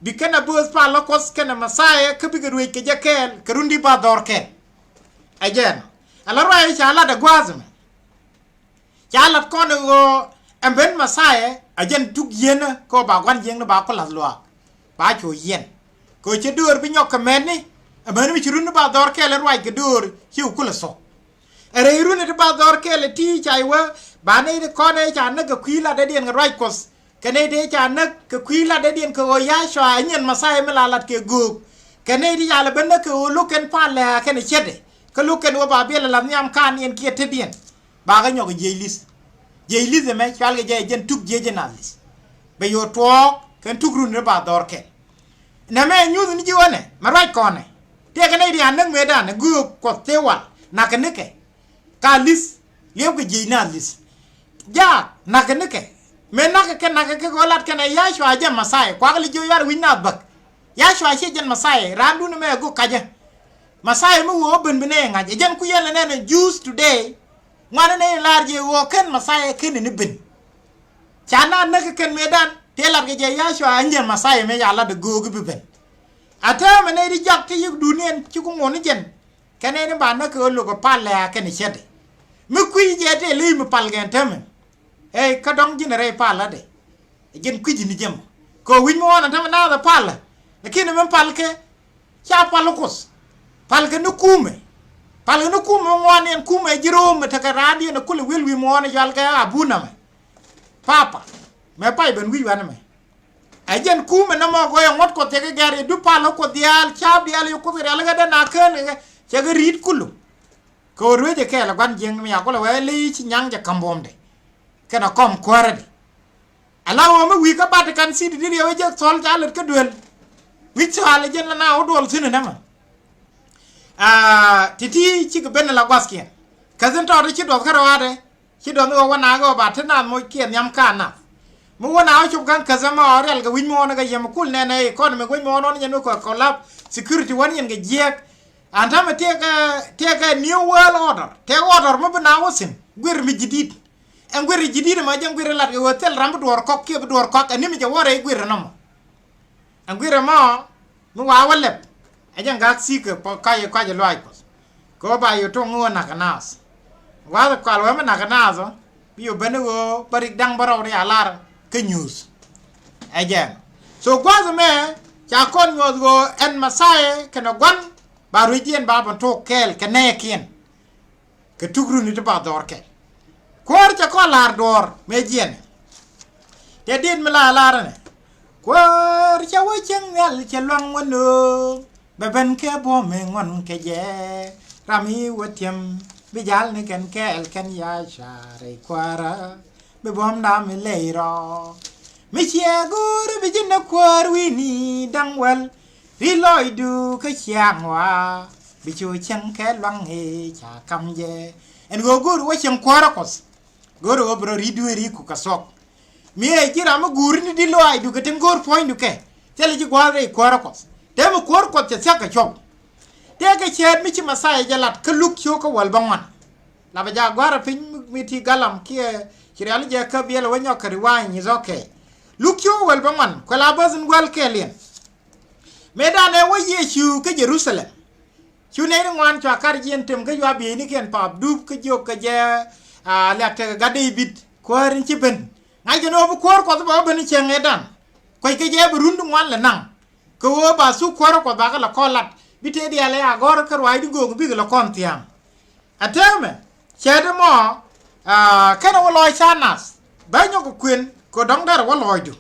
bi kana bus pa lokos kana masaya ka bi gwe ke jakel karundi ba dorke ajen ala rai chala da gwazme chala kono go emben masaya ajen tuk yena ko ba gwan jeng ba ko laslo ba cho yen ko che dur bi nyok men ni aben mi chirun ba dorke le rai ke dur chi ku la so ere irune de ba dorke le ti chaiwa ba ne de ko ne cha na ga kwila de den rai kos kene de cha nak ke kwila de dien ko ya shwa nyen masai mela lat ke gu kene di ya le ben ko luken pa la kene chede ko luken wo ba bele lam nyam kan yen ke te dien ba ga nyog jeilis me chal ge jen tuk je jenalis be yo to ken tukru ne ba dor ke na me nyu ni jiwane ma rai kone te kene di anak me dan gu ko te wa na kene ke ka lis lew ge jenalis ja na kene ke menaka kenaka ke golat kana ya shwa jen masai kwa gali jo yar winna bak ya shwa she jen masai randu ne me go kaje masai mu wo ben bene ngaje jen ku yele ne juice today ngwana ne larje wo ken masai ken ne ben chana naka ken medan telar ge je ya shwa jen masai me ya la de go gu ben ata me ne di jak ke yu dunien ci ko ngoni jen kene ne ba naka lo go pala ken shede mu ku je te li mu pal gen teme hey kadong jinere pala de jen kwiji ni jem ko win mo na tam na da pala lakini men palke cha palukos palke no kume ngwan en kume jiro me ta radio na kule wilwi mo na jal ga abuna me papa me pai ben wi wan me ajen kume na mo go ngot ko te gare du pala ko dial cha dial yo ko re ga na ken che ga rit kulu ko reje ke la gwan jeng mi ya ko le we li chi nyang ja kambomde kana kom kwarade alawo ma wi ka bat kan sidi di yo je sol jalet ka duel wi sala jen na o dol sinu nama titi ci ko ben la gwaskien kazin to ci do karawade ci do no wana go batana mo kien yam kana mo wana o chub kan kazama orel ga wi mo na ga yem kul ne ne ko me go mo non nyeno ko lab security wan yen ga jek antama teka new world order te order mo bana wosin gwer mi jidid en gwere jidide ma jang gwere lat hotel rambu dor kok ke dor kok ani mi je wore gwere no en gwere ma mu wa walep ajang gak sike po kaye kwaje loy ko ba yo to ngona kanas wa ko alwa ma na nazo biyo benego barik dang baraw de alar ke news again so gwazo me cha kon go en masaye kana gwan ba rujien ba bon to kel kene kien ke tugru ni to ba dor ke kor cha ko lar dor me jien te din me la lar ne kor cha wo cheng ngal cha long wono be ben ke bo me ngon ke je rami wotiem bi jal ni ken kel ken ya share kwara be bom da me leiro mi chia gur bi jin kwar wi ni dang wel ri loi du ke chiang wa bi chu chang ke long he cha kam je en go gur wo chang kwara kos gur go bro ri du ri ku ka sok mi e jira ma gur ni di loi du ke ten gur point du ke tele ji gwa re kwara kos te mo kwar ko te sa ka chok te ke chet mi chi masai jalat ke luk chu ko wal bangwan la ba ja gwara pin mi ti galam ke kirali je ka biel wo nyok ri wa ni zoke luk chu wal bangwan ko la bazin gwal ke lien medane wo yesu ke jerusalem chu ne ngwan cha kar jien tem ke ywa bi ni ken pap dub ke jok ke je a la te ga david ko rin ci ben ngai ke no bu ko ba ben chen edan ko ke je burundu ngwan le nang ko wo ba su ko ba ka la kolat bite dia le agor ka rwai du go bi la kon tiam ateme chede mo kana wo loy sanas ba nyoko kwen ko dong dar wo loy du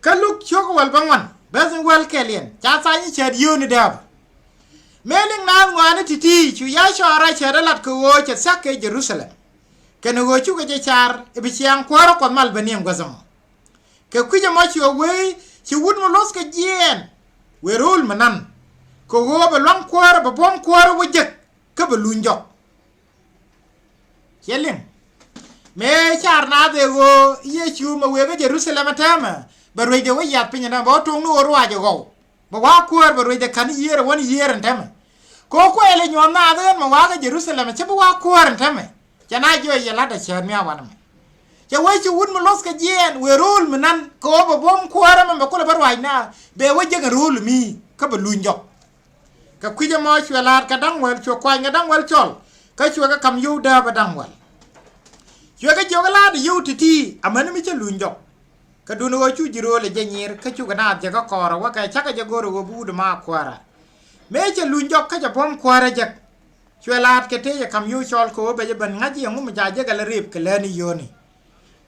ka luk choko wal bangwan bazin wel kelien cha sa ni ched yoni dab meling na ngwane titi chu ya shora chede lat ko wo che sakke jerusalem kana wo chu ke char e bi chiang kwaro kon mal baniem gazam ke kuje mo chu we chi wud mo los ke jien we rul manan ko go ba long kwaro ba bom kwaro wo jek ka ba lunjo yelin me char na de go yechu ma we ga jerusalem tama ba roide wo yat pinya na ba tong no ro ajo go ba wa kwar ba roide kan yere won yere tama ko ko ele nyon na de ma wa ga jerusalem che ba wa kwar tama jana jo yela da cher mi awan me che wo chu wud mo los ka jen we rul manan ko ba bom kwar ma ko ba roi na be wo je ga rul mi ka ba lunjo ka kuje mo chwelar ka dang wel chwa kwa nga dang wel chol ka chwa ka kam yu da ba dang wel chwa ka jogala de yu titi amani mi che lunjo ka dunu wo chu jiro le jenyir ka chu na je ka koro wa ka chaka je goro go budu ma kwara me che lunjo ka ja bom kwara je chwelar ke te kam yu chol ko be je ban ngaji ngu ma ja je ga le rip ke le ni yoni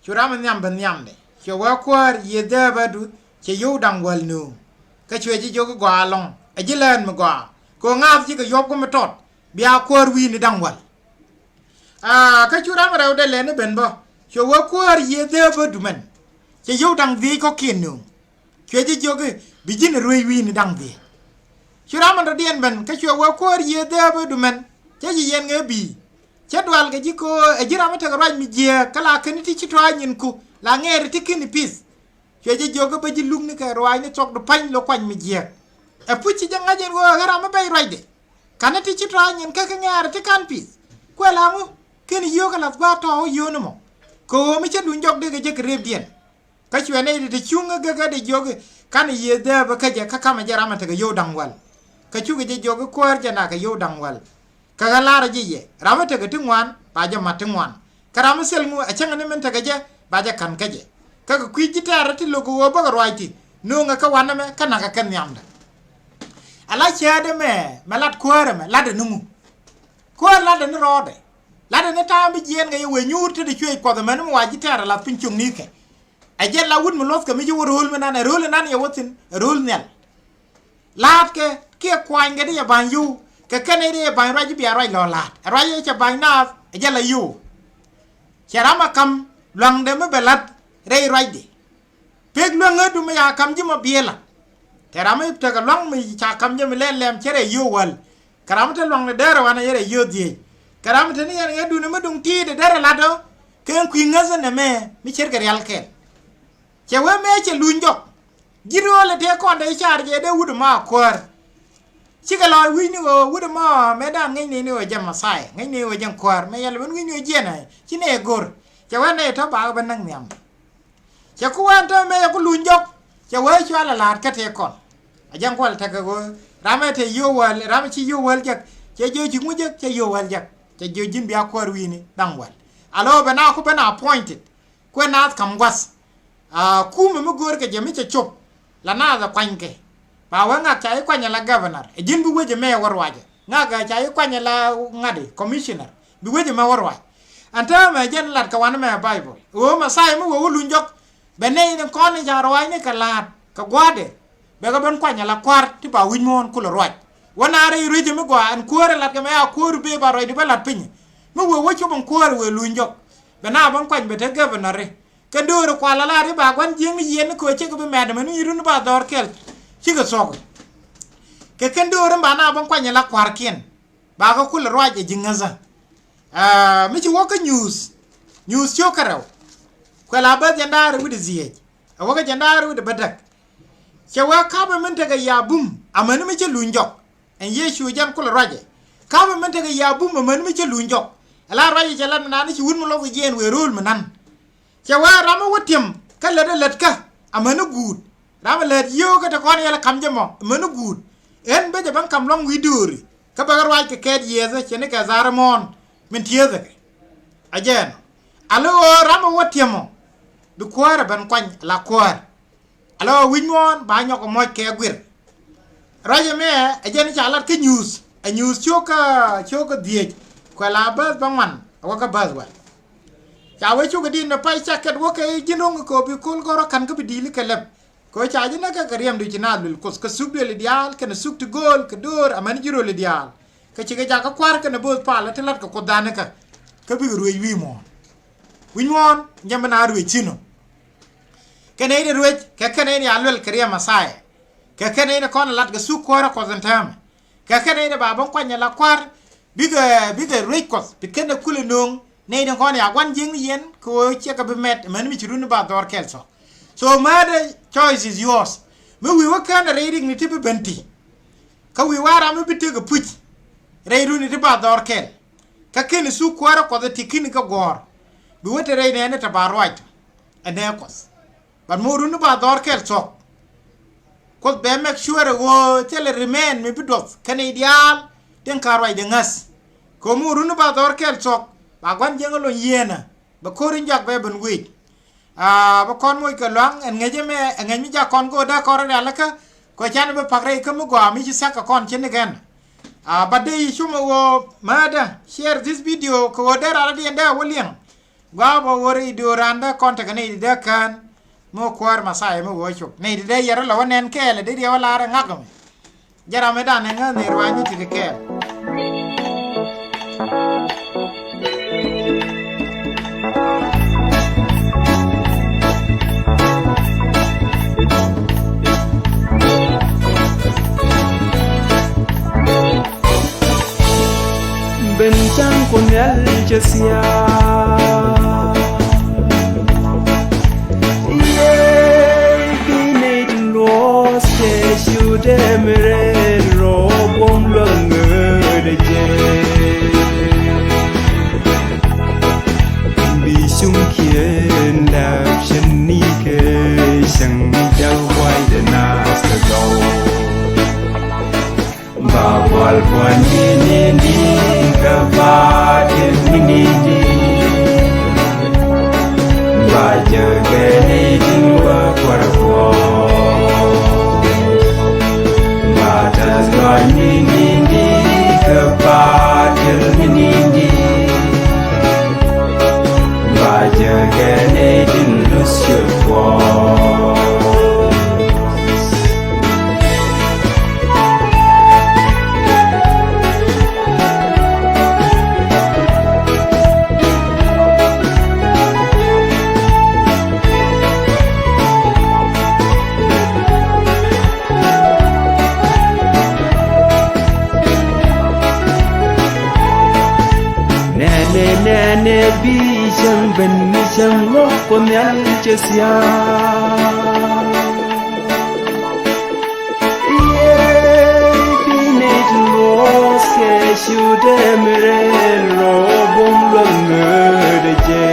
chura ma nyam ban nyam de chwa kwar ye da ba du che yu dang wel nu ka chwe ji jogo gwa long a jilen ma gwa ko ngaf ji ka yob ko metot bia kwar wi ni dangwal ka chura ma raw de le ne ben bo cho wa kwar ye de ba du men che yo dang vi ko kinu che ji joge bi jin roi wi ni dang vi chura ma do dien ben ka cho wa kwar ye de ba du men che ji yen nge bi che dwal ga ji ko e jira ma ta raj mi je kala kan ti ci to anyin ku la ngere ti kini pis che ji joge ba ji lung ni ka roi ni tok do pan lo kwan mi je e pucci janga jen go gara ma bay roide kanati ci trañen ka ngaara te kan pis ko la mu ken yo kala ba to yo no mo ko mi ci du njog de je reb dien ka ci wene de ciunga ga de jog kan ye de ba ka je ka kama jara ma te yo dangwal ka ci ga je jog ko ar jana ka yo dangwal ka ga lara je ye rama te ga tingwan ba je matingwan karama sel mu a canga ne men te ga je ba je kan ka je ka ku ji tara ti logo wo ba roiti no nga ka wana me kana ka kan nyamda ala chede me malat kwere me lade numu ko lade ne rode lade ne tambi jien ga yewe nyurte de chwe ko da men mo waji tara la pinchung ni ke aje la wud mo los ka mi jo rol me nan rol nan ye wotin rol nel lat ke kwang ga de ya ban yu ke kene de ban raji bi arai lo lat raji che ban na aje la yu cherama kam lang de me belat rei raidi peg lo ngadu me ya kam ji mo biela terama ipta ka long mi cha kam je mi lem chere yo wal karam te long le dere wana yere yo die karam te ni yere du ne medung ti de dere lado ken ku ngaza ne me mi cher gar yal ken che we me che lunjo giro le te ko de char je de wudu ma kwar chi ka lo wi ni go wudu ma me dan ngai ni o jam masai ngai ni o jam kwar me yal wi ni o je na chi ne gor che we ne to ba ban nang nyam che ku wan to me ku lunjo che we chwa la lat ka te kon ajang kwal ta go rama te yo wal rama chi yo wal jak che jo chi mu jak che yo wal jak te jojin bi akwar wini dangwal alo bana ku bana appointed ko na kam gwas ku me gor ke jemi che chop la na za kwanke ba wanga chai kwanya la governor e jin bu weje me warwaje ngaga chai kwanya la ngade commissioner bi weje me warwaje anta me jen lat ka wan me bible o ma sai mu wo lunjok bene ni kon ni jarwai ni kala ka gwade be ga ban kwanya la kwar ti ba winmon kula rwaj wana re reje me gwa an kuore lat ka me a kuor be ba ro di ba lat pin mu wo chu ban kuor we lunjok bena ban kwany be te governor re ka dor kwa la ri ba gwan jing yen ko che ko be med me ni run ba dor kel chi ga sok ke ken dor ba na ban kwany la kwar kien ba ga kula rwaj e jingaza mi chi wo ka news yo karaw ko la ba jandar wi de ziye wo ga jandar wi de badak che wa ka ba men te ga ya bum amanu mi che lunjok en yeshu jan kula rwaj ka ba men te ga ya bum amanu mi che lunjok la rayi che lan na ni wun mo lo jen we rul manan che wa rama wotim kala de letka amanu gud rama let yo ka ta kon yala kam jamo amanu gud en be je ban kam long wi duri ka ba rayi ke ked yeze che ne ka zaramon min tieze ajen alo rama wotimo du kwara ban kwany la kwar alo winmon ba nyoko mo ke gwir rayi me ajen cha lat ke news a news choka die ko la bas bangman waka bas wa cha we chu gadin na pai chaket wo ke jinong ko bi kul goro kan ko bi dili keleb ko cha jina ka kariyam du jina lul ko ka sub de dial kan sub to gol ka dor aman jiro le dial ka chi ga ka kwar ka na bos pa la telat ko dana ka bi ruwi wi mo winwon nyamna ruwi chino kene de ruwi ka kene ni alwel kariyam masai ka kene ne kon lat ga su ko ra ko zantam ka kene ne babon kwanya la kwar biga records bikene kule nong ne den kon ya gwan jing yen ko che ka be met man mi chirun ba dor kelso so made choice is yours me we wa kan reading ni tipe benti ka we wara me bitte ga puch reiru ni ba dor kel ka ken su kwara ko de tikini ka gor bi wote re ne ta ba right ene kos ban mo runu ba dor kel so ko be make sure wo tele remain me bidof kan ideal den karwai de ngas ko mu runu ba dor kel sok ba gwan jengalo yena ba korin jak be ben wi ba kon moy ka lang en ngeje me en mi ja kon go da kor da laka ko chan be pakre ka mu go mi ci saka kon chen gen ba de shuma wo mada share this video ko da ra di nda wolien ga ba wori do randa kon ta ne da kan mo kwar masai mo wo chuk ne de yara la wonen kele de wala ra ngakam jara me da ne ngane rwanyi ti ke Bentang kunyal jasia Ye bine los ke shude mere robom lange je Bi sung kien da chni ke sang dao wai de nas to go Ba wal quan ni ka ba ni ba je ke ni ding wa kwar ko ba ta zwa ni ka ba ni ba je ke ni ding lu shu ko ne bi jang ben ni jang lo kon yal chesia ye bi ne los ke shude mere lo bom lo de je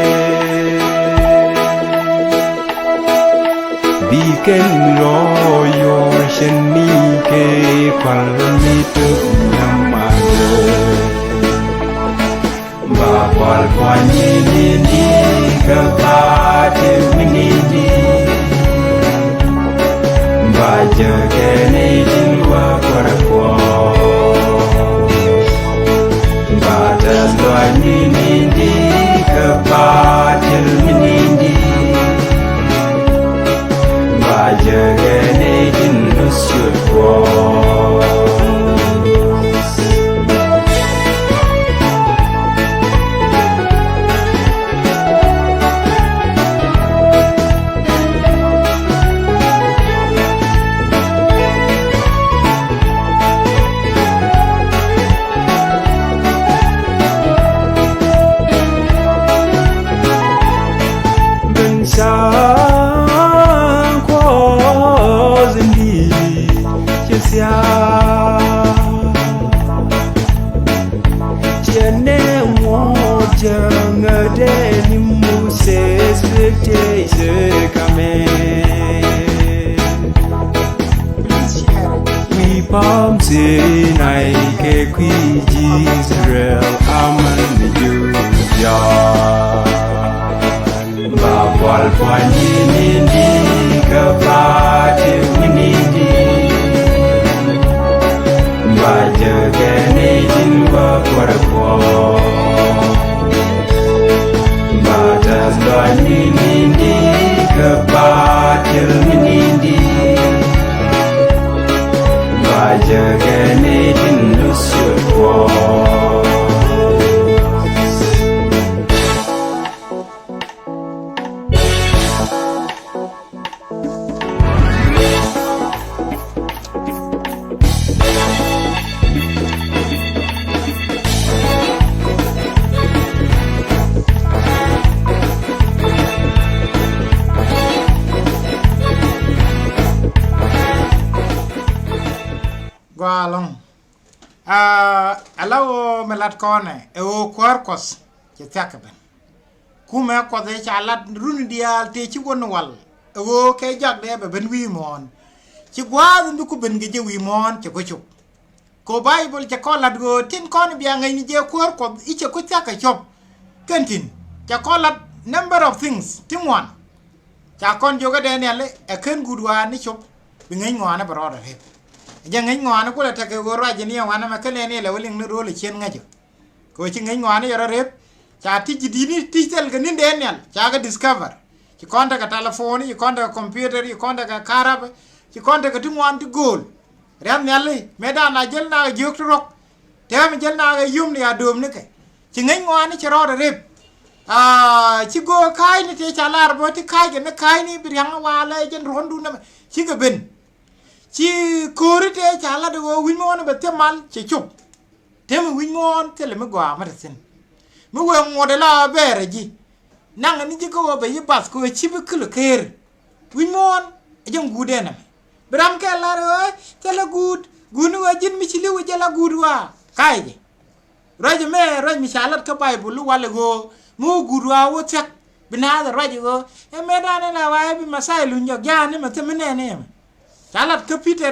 bi ken lo yo shen ni ke kwal ni tu nyam ma na Tiene moja ngade ni Moses te se kamen We palm sinai ke qui Israel aman you ya Ba wal pani ni ka ba te winidi Ba jaga ne jin ba kwa Ba tas ba ni ka ba te winidi Ba jaga ne jin lusu kwa Gualong allow melat kone e o kwarkos ke takaben kuma ko de chalat run dial te ci won wal e o ke jagde be ben wi mon ci gwa ndu ko ben ge wi mon ci ko ci ko bible ci ko lat go tin kon biya ngay ni je kwar ko ice ko taka chop kantin ci ko lat number of things tin one ca kon joga de ne le e ken gudwa ni chop bi ngay ngwana baro da he Jangan ngwana ko la take go raje ni wana ma kale ne la walin ro le chen ngajo ko ci ngay ngwana yara rep cha ti di ni ti tel ga ni den yal cha ga discover ci konta ka telephone ci konta ka computer ci konta ka karab ci konta ka tumwan ti gol ram yalla me da na jel na jok rok te mi jel na ga yum ni adom ni ke ci ngay ngwana ci ro rep ci go kai ni te cha lar bo ti kai ga ne kai ni bi yang wala jen rondu na ci ga ben ci korite chala de go winmon be temal ci chup tem winmon tele me gwa matasen me we modela bere ji nang ni ji ko be yibas ko ci be kul ker winmon e jam gude na bram ke la ro tele gud gunu wa jin mi ci liwu jala gud wa kay ji roje me roj mi chalat ka bible wala go mo gud wa wo tek bina da roje go e me dane la wa bi masailu nyok ya ni ma temene ne Salat ke Peter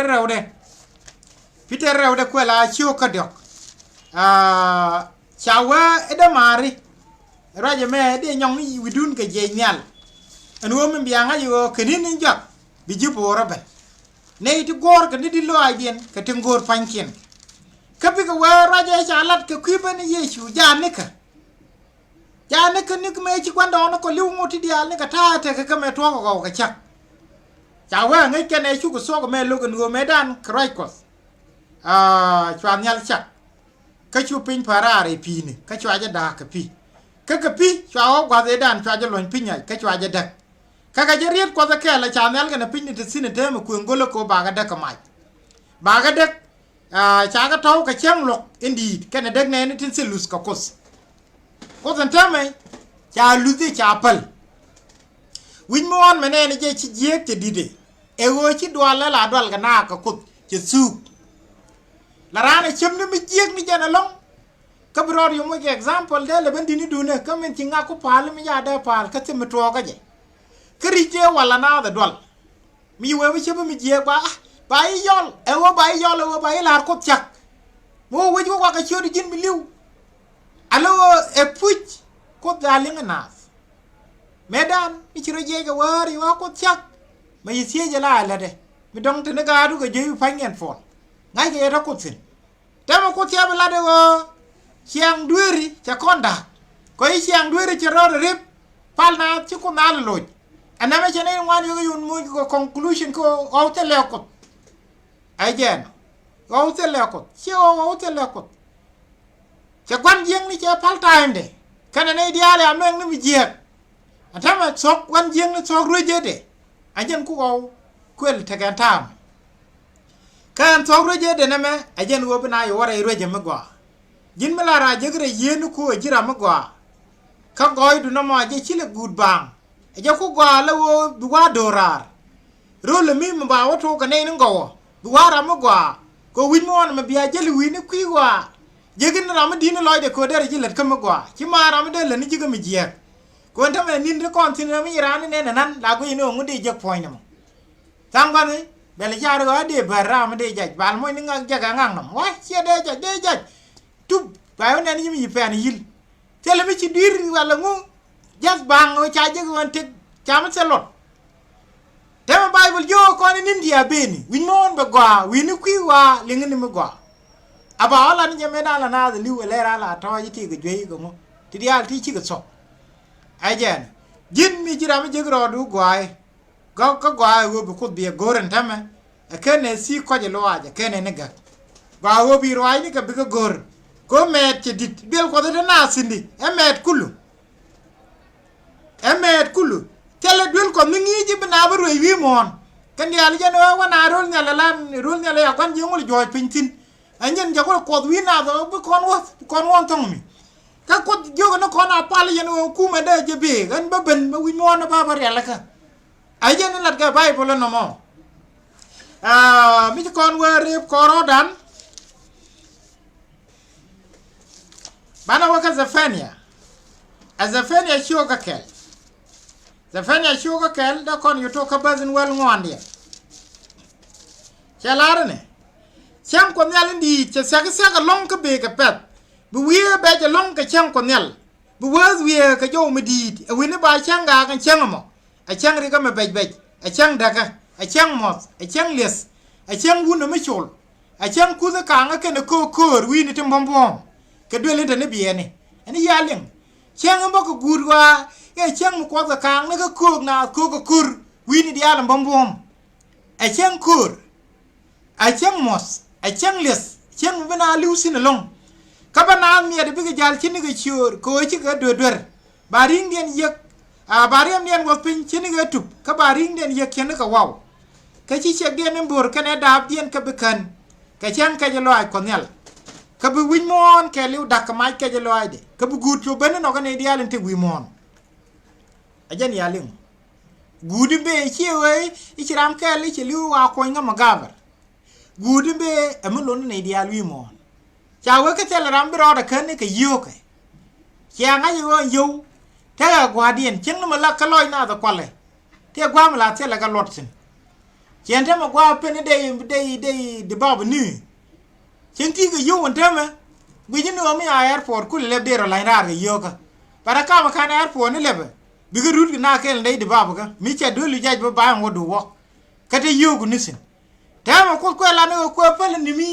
rewde ko la ciu ka dok chawa eda mari raje me de nyong ni widun ke je nyal en wo min bianga yo kenin ni jak bi jibo rabe ne ti gor ke di lo ayen ke tin gor pankin ke bi ko wa raje salat ke kuiben yesu janika ni me ci kwanda on ko liwu ngoti dial ni ka ta te ke me to ko ka chak Chawa ngay kene chu ko so ko me logan go medan kraikos chwan nyal chak ka chu pin parare pini ka chwa ja da ka pi ka pi chwa gwa de dan chwa ja lon pinya ka chwa ja dak ka ja riet ko za kala cha nyal ga na pin de sine te mo ku ngolo ko ba ga dak mai ba ga dak cha ga taw ka chang lok indi kene dak ne ni tin selus ka kos ko zan tame cha luzi cha pal Winmon mene ni je ci jek te dide e wo ci dwala la dwal ga na ka kut ci suk la rana chemne mi jek ni jana long ka bror yo mo example de le bandi ni dune ka men ci nga ko pal mi ya da pal ka te mi to ga je kri je wala na da dwal mi we wi chebe mi jek ba yi yol e wo ba yi yol wo ba yi la ko chak mo wo ji ko ka chodi jin mi liw alo e puch ko dalinga na Medan mi chiro jega wari wa ko chak ma yisie jala la de mi dong te ga du ga jeyu fangen fon ngai ge ra ko tin tama ko tia bla de wo chiang dueri cha konda ko yi chiang dueri cha ro rip pal na chi ko na lo aname chene wan yo yun mu ko conclusion ko o te le ko ai jen o te le ko chi o te le ko cha kwan jeng ni cha pal time de kana ne diale ameng ni mi jek Atama sok wan jeng na sok roje de ajen ku go kwel tegan tam kan sok roje de na me ajen wo bina yo wara roje magwa jin mala ra jegre yenu ko jira magwa ka goy du no ma je chile good bang aje ku gwa la wo duwa dorar role mi mba wato ka ne ngo duwara magwa ko win mo ma biya jeli win ku wa jegin ram din loy de ko der jilet kam gwa ci ma ram de le ni jiga mi jiek ko ta me nin de kon tin mi ran ne nan la ko ino ngudi jek point mo tangwa ni bele jaar go de baram de jaj bal mo ni ngak jaga ngang nam wa ci de jaj tu ba ne ni mi pen yil tele mi ci dir wala ngu jas bang o cha jeg won tek cham se lot tema bible jo ko ni india beni win mon ba gwa win ku wa le ngini mi gwa aba ala ni jeme na la na li wele ra la to yi ti ga jwe go mo ti dia ti ci ga so ajen jin mi jira mi jegro du gwa ko gwa go bu ko bi goren tama kene si ko je lo aje kene ne ga gwa go bi roi ni ka bi ga gor ko met ci dit bel ko de na sindi emet kulu tele dul ko mi ngi ji bina ba roi wi mon kan ya li jeno wa na rol nya la rol nya la ya kan jingul joy pintin anyen jago ko wi na do bu kon won tong mi ka ko jogo no ko na pal yen o kuma de je be gan ba ben ba wi mon ba ba rela ka ay jen lat ga bible no mo mi kon wa rep ko rodan bana waka Zefania shoga kel Zefania shoga kel da kon yuto ka bazin wal ngonde chalarne cham ko nyal ndi che saga long ka be ka pet bu wiye be je long ka cham ko nyal bu waz wiye ka jo medit a wini ba changa kan changamo a changri ka me bej a chang daga a chang mos a chang les a chang wuna me chol a chang kuza ka nga ke ne ko wini tim bombom ka dwele de ne biene ani yaleng chang mbo ko gurwa e chang ko ka kang ne ka ko na ko kur wini di alam bombom a chang kur a chang mos a chang les chang bana lusin long ka bana mi de biga jal chini ga chur ko chi ga dodor baring den yek a bariam den wo pin chini ga tup ka baring den yek ken ka waw ka chi che den mbor ka ne dab den ka bekan ka chang ka jelo ay konel ka bu win mon ke liu dak mai ke jelo ay de ka bu gut yo ben no ka ne dialen te wi mon ajan yaling gudi be chi we ichiram ka li chi liu wa ko nga magabar gudi be amulon ne dial wi mon chawe ka tel ram biro da kan ne ka yo ka changa yo ta guardian chen ma la ka loy na da kwale te gwa ma la te la ka lotsin chen te ma gwa pe ne de babu ni chen ti ga yo won te ma wi ni no mi airport ku le de ro la na ga yo ka para ka ma kan airport ni lebe bi ga rut na ke le de babu ka mi che do lu jaj ba ngodu wo ka te yo gu nisin te ma ko la no ko pe ni mi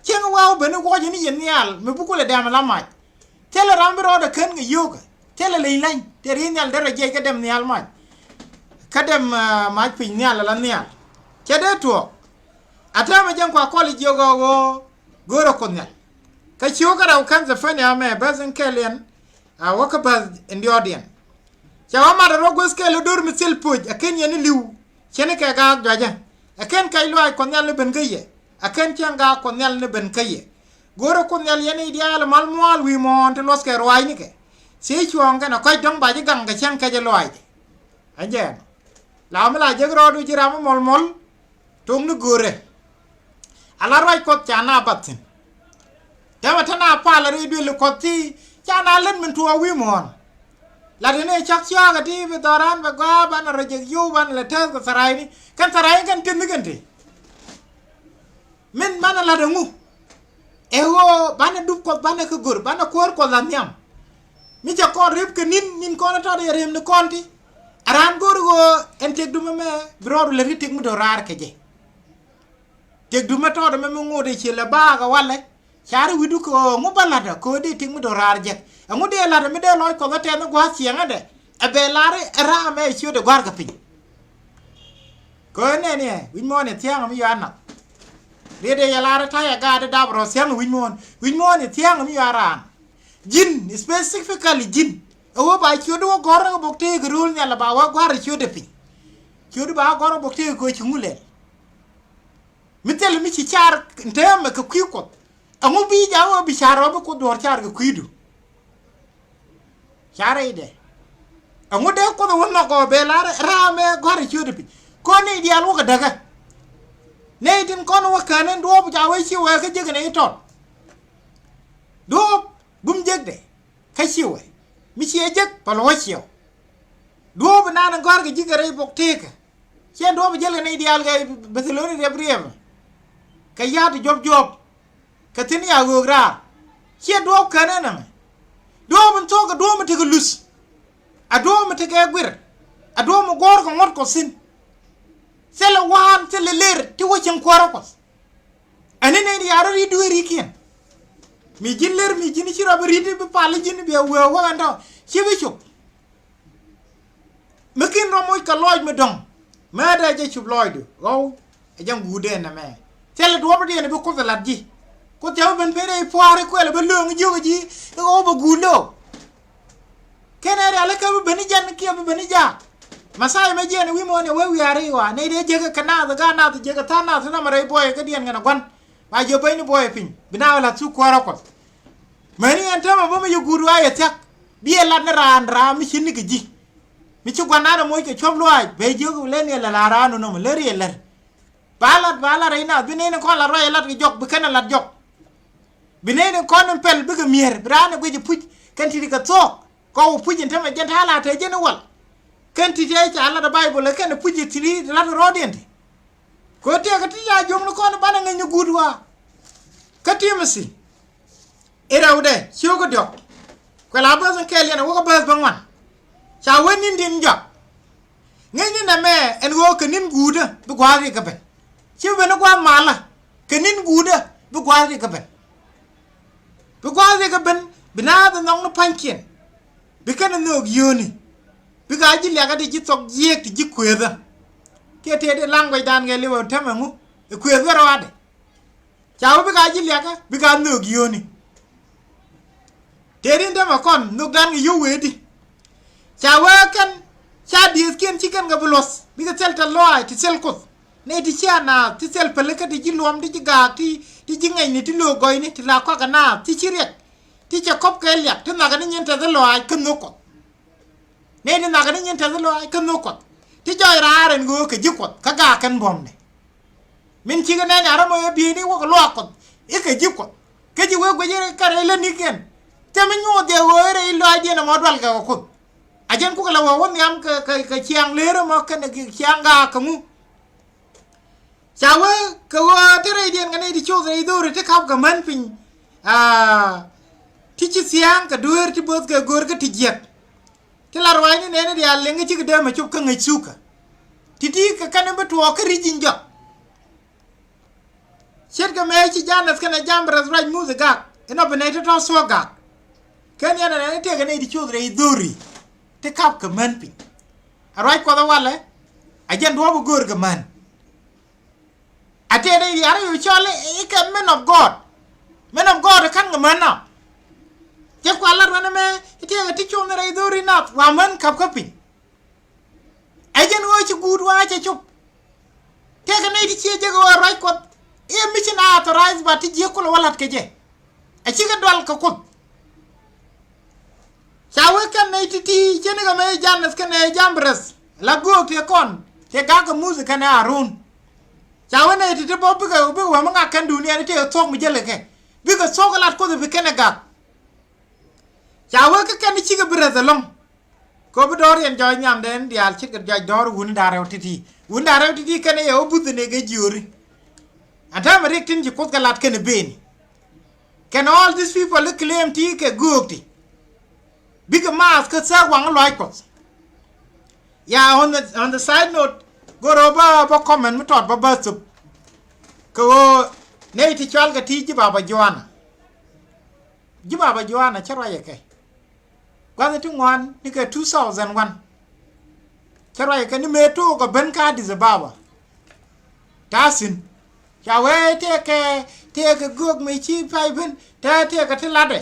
chen wa be no ko ni yen yal me bu ko le dam la ma tele rambiro da kan ga yoga tele le lain te rin yal dara je ka dem ni al ma ka dem ma pin ni al la ni al ke de to ata ma jan kwa koli jogo go goro konyal ka chiuga da kan za fanya me bazin kelen a waka baz ndi odien chawa ma da rogo skelo dur mi sil puj aken yen liu chene ka ga gaja aken kai lo ay konyal ben gaye aken changa konyal ne ben kaye goro konyal yen ideal mal moal wi mon te los ke roi ni ke se chuanga na kai dong ba ji gang ga chang ka je loi anje la mala je gro du jiram mol tung nu gore ala roi ko chana batin dama tana pala ri du le ko ti chana len min tuwa wi mon la de ne chak cha ga ti be doran ba ga ban ra je yu ban le te ko sarai ni kan sarai kan tin ni min mana la de ngu ewo bana dub ko bana ko gor bana ko la Nhiam mi ja ko rep ke nin ko na ta de rem ne konti aran gor go en tek dum me bro le ritik mu do rar ke je tek dum to de me ngode ci le ba ga wala chari widu ko mu balada ko de tik mu do rar je amu de la de me de loy ko ga te na gwa ci nga de e be lare ra me ci de gwar ga pin ko ne wi mo ne tiang mi yana de yalara ta ya ga de dabro siang win mon e tiang mi yaran jin specifically jin o ba chodo goro bokte grul nyala ba wa gwar chodo pi chodo ba goro bokte ko chungule mitel mi ci char ndem ka kwiko amu bi jawo bi charo ba ko dor char ga kwidu chare ide amu de ko do wonna ko be la ra me gwar chodo pi ko ne dial wo ga daga Nay tin con wa kanen do ja we chi we ka jig ne tot do bum jeg de ka chi we mi chi jeg pa lo chi do banana gor ga jig re bok te ka chen do ba jel ne ideal ga Barcelona de briem ka ya de job ka tin ya go gra chen do kanen na do ban to ka do ma te ka lus a do ma te ka gwir a do ma gor ko ngot ko sin sele wan sele ler ti wo chen kwara ko ane ne di aro ri dueri kien mi jin ler mi jin chira ba ridi be pale jin be we wa ndo chibi chuk makin ro moy ka loj me dong ma da je chub loj do go e jang gude na me sele do ba de ne be ko la ji ko te ben pere poare ko le be long ji go ba gulo kene ala ka be ni jan ki be ni ja Masai me jene wi mo ne we ari wa ne de je ka na da na je ka ta na na mare boy ka dien ngana gwan ba je bay ni boy pin bina la su ko ra ko mani anta ma bo me yuguru ay tak biel la na ra mi chin ki ji mi ci gwan na mo ke chob lo ay be je ko le ne la ra no no le ri le bala re na bi ne ko la ro la ki jok bi kana la jok bi ne ko no pel bi ga mier bra ne ko je puj kan ti ka tok ko puj enta ma jen hala te je ne wal kan ti je cha la da bible kan puji tri la ro dente ko te ka ti ya jom no ko no bana ngi gudwa ka ti masi era ude shogo dok ko la ba san kel yana wo ko ba bangwan cha woni ndin jok ngi na me en wo ka nin guda bu gwa ri ka ben chi be no gwa mala ka nin guda bu gwa ri ka ben bina da nong no pankien bi kan no yoni bi ga ji lega di tok yek ti ji kweza ke te de langwe dan ge lewo tamangu e kweza rawade chawo bi ga ji lega bi ga no gioni te rin dama kon no dan ge yowedi chawo kan cha di sken ci kan ga bulos bi ga tel ta loy ti sel ko ne ti chana ti sel pele ka di ji lom di ji ga ti ji ngai ni ti lo goy ni ti la ko ga na ti ci rek ti cha kop ke lek ti na ga ni nyenta da loy kan no ko ne ni na ga ni nyenta da loy kan no ko ti joy ra ren go ke ji ko ka ga kan bom ne min ci ga ne ara mo bi ni wo ko lo ko e ke ji ko ke ji wo go ji ka re le ni ken te me nyu de wo re lo ji na mo dal ga ko ajen ku la wo won yam ka chiang le ro mo ka ne chiang ga ka mu chawe ka wo te re dien ga ne di cho re do re te kap ga man pin ti ci siang ka duer ti bot ga gor ka ti jet ti la rwai ni ne dia le ngi ci ga de ma chup ka ngai suka ti ka kan ba to ka ri jin jo shet ga me ci janas kana jambras raj musica eno bene to so ga kan ya ne te ga ne di cho re dori te kap ka man pin arwai ko da wala ajen do bu gor ga man ate ne yara yu chole e ka men of god kan ga man na je ko Allah wana me ite ga ti chon re dori na wa man kap kapin ajen wo ci gud wa ci chup te ga ne di ci je go arwai ko e mi ci na authorize ba ti je ko wala ke je a ci ga dol ka ko chawe kan ne ti jene ga me jannas kan ne jambres la go te kon te ga ga musica ne arun chawe ne ti bo bi wa ma kan duniya ne te tok mu jele ke bi ga sogalat ko bi kan ga chawe ka kan ci ga brazalong ko bi dor yen joy nyam den dial ci ga joy dor wun da rew titi kan e o budu ne ga juri ata ma rek tin ji ko ga lat kan ben can all these people claim ti ke gukti big mass ka sa wang loy ko ya on the side note go roba ba comment mi tot ba sup ko ne ti chal ga ti ji baba joana chara ye ke kwa ti ngwan ni ke 2001 chara ye ke ni me to ko ben ka di za baba tasin ya we te ke gog mi chi pai ben te ka ti lade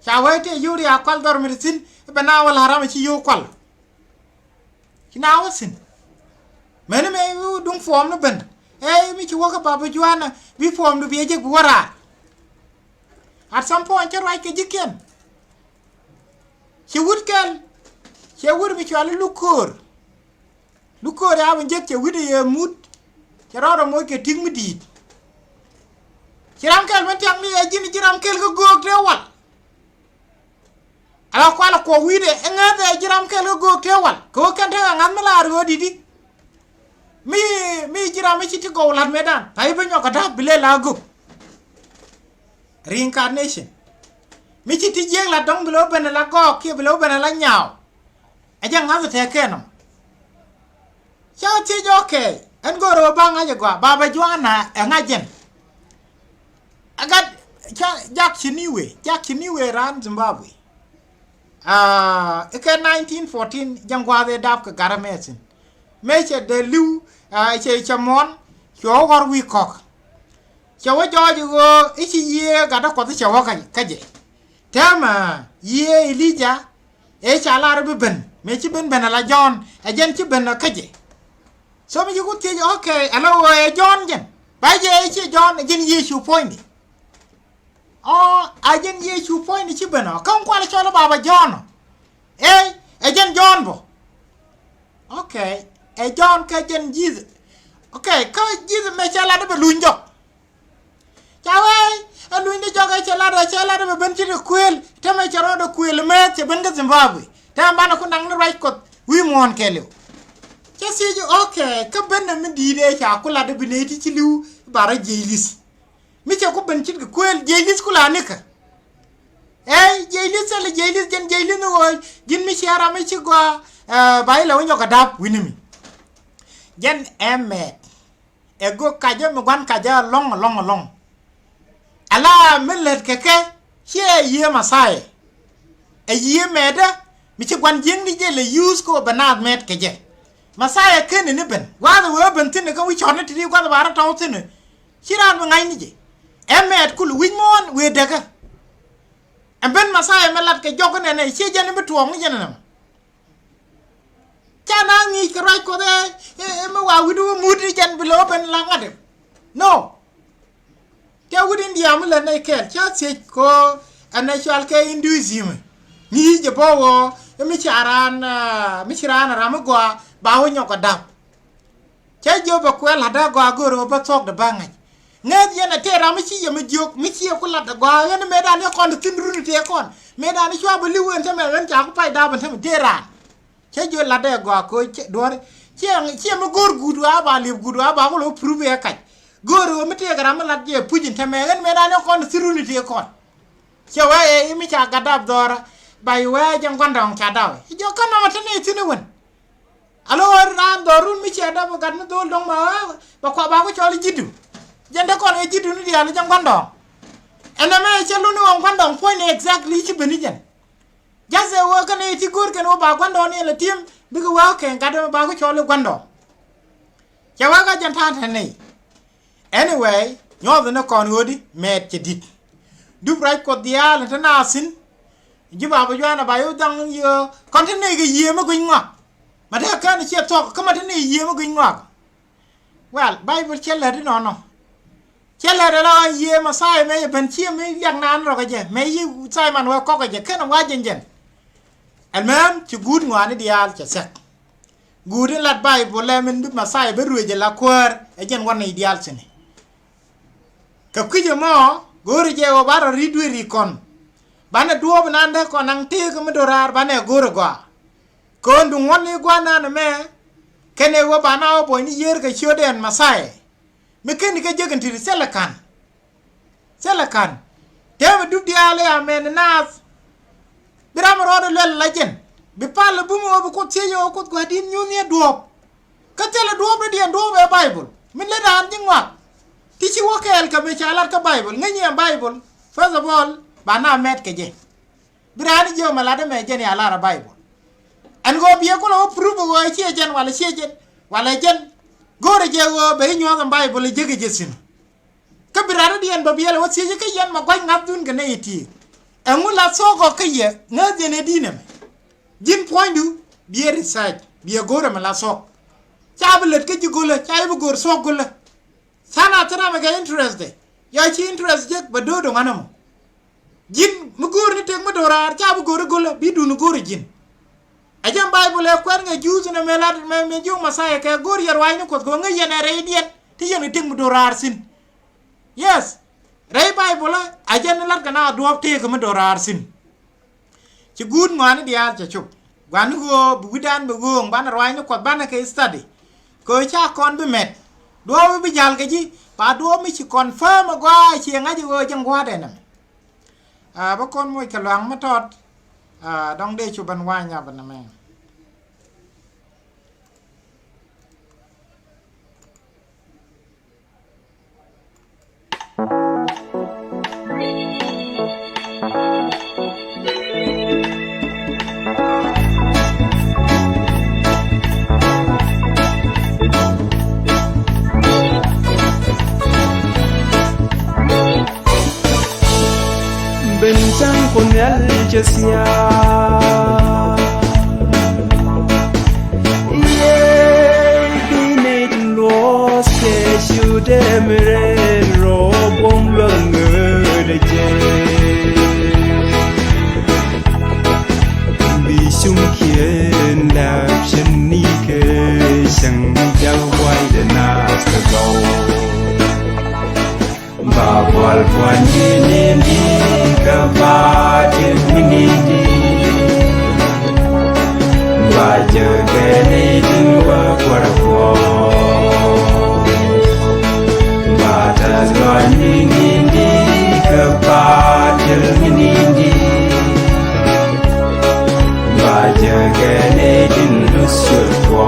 chawe te yuri akwal dor medicin bana wal haram ci yu kwal kina wasin mene me dung form no ben mi ci woka baba juana bi form no bi je wara at some point ci right ke jiken ci wud mi ci ala lukor ya ben je ci wudi ye mut charo mo ke ting mi dit chiram kel men tiang ni e jin chiram kel go gok te wal ala kwala ko wide ngade chiram kel go gok te wal ko kan te ngam la ro didi mi chiram chi ti go lat medan tai ba nyoka da bile la go reincarnation mi chi ti jeng la dong bilo ben la go ki bilo ben la nyao aja ngam te ke no cha ti jo ke en go ro ba nga jwa baba jwana ngajen agat jak chiniwe ran Zimbabwe eke 1914 jangwa de dap ka garamesin meche de liu che chamon cho war wi kok chawa joji go ichi ye gada ko chawa kaje tama ye Elija e chala be ben mechi ben la John ajen chi ben kaje so mi yugo te okay hello John jen ba je chi John jen Yesu point ajen Yesu point chi beno kan kwala chola baba John ajen John bo okay John ka jen Jesus okay ka Jesus me chala de lunjo chawe lunjo joga chala de ben chi kwel tama charo de kwel me che ben ga Zimbabwe tama na ku nang right ko wi mon kelo chesi okay ka ben na mi dire cha kula de bineti chi liu bara jelis mi che ko ben chi ko jelis kula ne ka jelis ala jelis jen jelis no jin mi shara mi chi go bai la wonyo ka dap winimi jen emme e go kaje mo gwan kaje long ala millet keke che ye masai e ye meda mi chi gwan jeng ni je le use ko banat met keje masaya kene ne ben wada we ben tin ka wi chone ti kwa bara taw tin chiran ngai ni je emet kul win mon we daga en ben masaya melat ke jogo ne che jene be tuong ni jene na chana ngi ka rai ko de me wa wi du mudi jen bilo ben la ngade no ke wi india me le ne ke cha se ko anachal ke hinduism ni je bowo mi chiran ramagwa ba wonyo ko dab che jo ba kwel hada go agoro ba tok de bangaj ngad yana te ram chi yem jok mi chi ko la da go yana medan e kon tin runu te kon medan e chwa ba liwen te me ren cha ko pai da ban te te ran che jo la de go ko dor che me gor gudu aba le gudu aba ko lo prove e kaj goro mi te gram la je pujin te me ren medan e kon tin runu te kon che wa e mi cha gadab dora bai wa jang gondong cha daw jo kana ma tane tinu won alo ran dorun mi cheda bo gadna dol dong ma ba ko choli jidu jende ko e jidu ni dia jang gondong ena me chelu ni won gondong point exactly chi beni jen jase wo kana ti gor ken wo ba gondong ni le tim bigu wa ken gadma ba ko choli gondong chawa ga jan ta ne anyway nyo the kon wodi met chedit du right ko dia le na sin jiba ba jwana ba yo dang yo kontine ge yema go ngwa mata kan che tok kama tane yema go ngwa well bible chela di no chela la yema sai me ben chi me yang nan ro ga je me yi sai man wa ko ga je kan wa jen almam ci gud ngwa ni dial che sek gud la bible le men bi masai be ruje la kwar e jen wan ni dial sene ka kuje mo gori je o baro ridwi rikon bana duob nande ko nang te ko medorar bana goro gwa ko ndu ngoni gwa na me kene wo bana o boy ni yer ka choden masai me ken ka jeganti selakan tewe du diale amen nas biram rodo lel lajen bi pal bu mo bu ko tiyo ko gadin nyuni duob ka tele duob de duob e bible min le dan jingwa ti ci wokel ka be chalar ka bible ngani bible first of all bana met keje birani jo malade me jeni ala ra bible en go biye ko lo prove go ci jen wala jen gore je go be nyo ga bible jege jesin ka birani dien ba biye lo ci je ke yen ma gwa ngabdun ga neyti en wala sogo ke ye ngade ne dinem jin point du biye research biye gore ma la sok chabelet ke ji gole chaybu gor sok gole sana tara me ga interest de ya ci interest je ba dodo nganamo jin mu gor ni tek ma dorar chabu gor gole bi du nu gor jin ajam bible e kwer nga juzu na melad me ju masaya ka gor yar wayni ko ngo yenere dien ที่ยังting dorar sin yes rai bible ajan lat kana duop te ko dorar sin ci gun ngani dia ci chup gan go budan bu gong ban rwai no ko ban ke study ko cha kon bi met do bi jal ke ji pa do mi ci confirm go ci nga ji go jang wa de na ba kon moy ka lang ma tot dong de chu ban wa nya ban na me Bentang con el chesia Binit los que shudemre robom de je Bisum kien la cheni ke sang giao quay de nas the go Ba bol quan ni Kavaje minidi Baja gane jinwa kwarako Bata zwan minidi Kavaje minidi Baja gane jinwa surko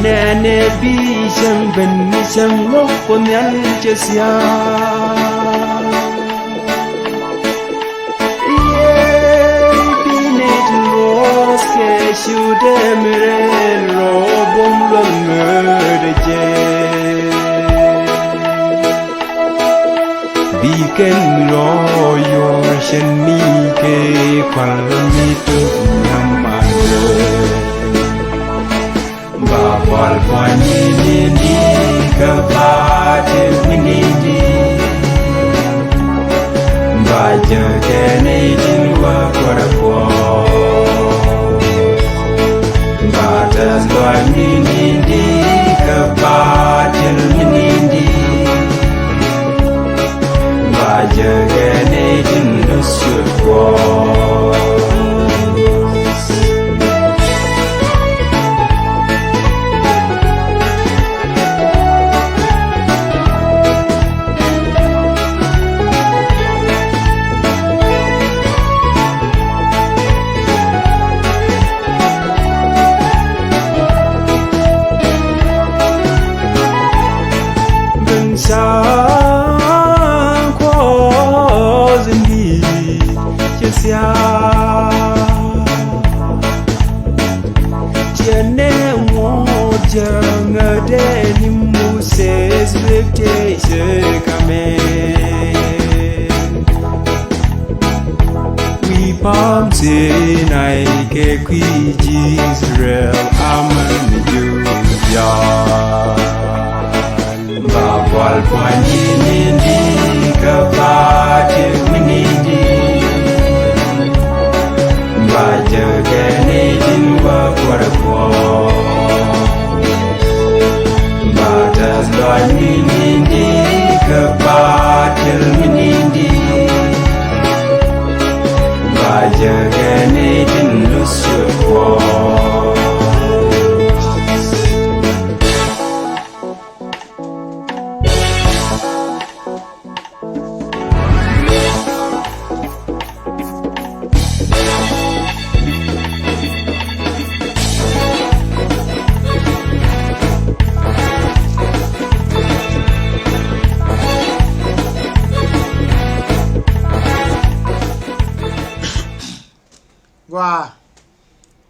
Nene bisang benisang lokon yan jesya Binit los ke shudemre robom de je Biken royo sheni ke palmitu namade Bapal pani ni kavaje minidi Baja kene jinwa kwarako Batas doan minidi kavaje minidi Baja kene jinwa surko Sinai ke kwiji Israel aman juja Bapal pani ni kavaje minidi Baja gane jinwa kwarako Batas doan minidi kavaje minidi Baja gane jinwa surko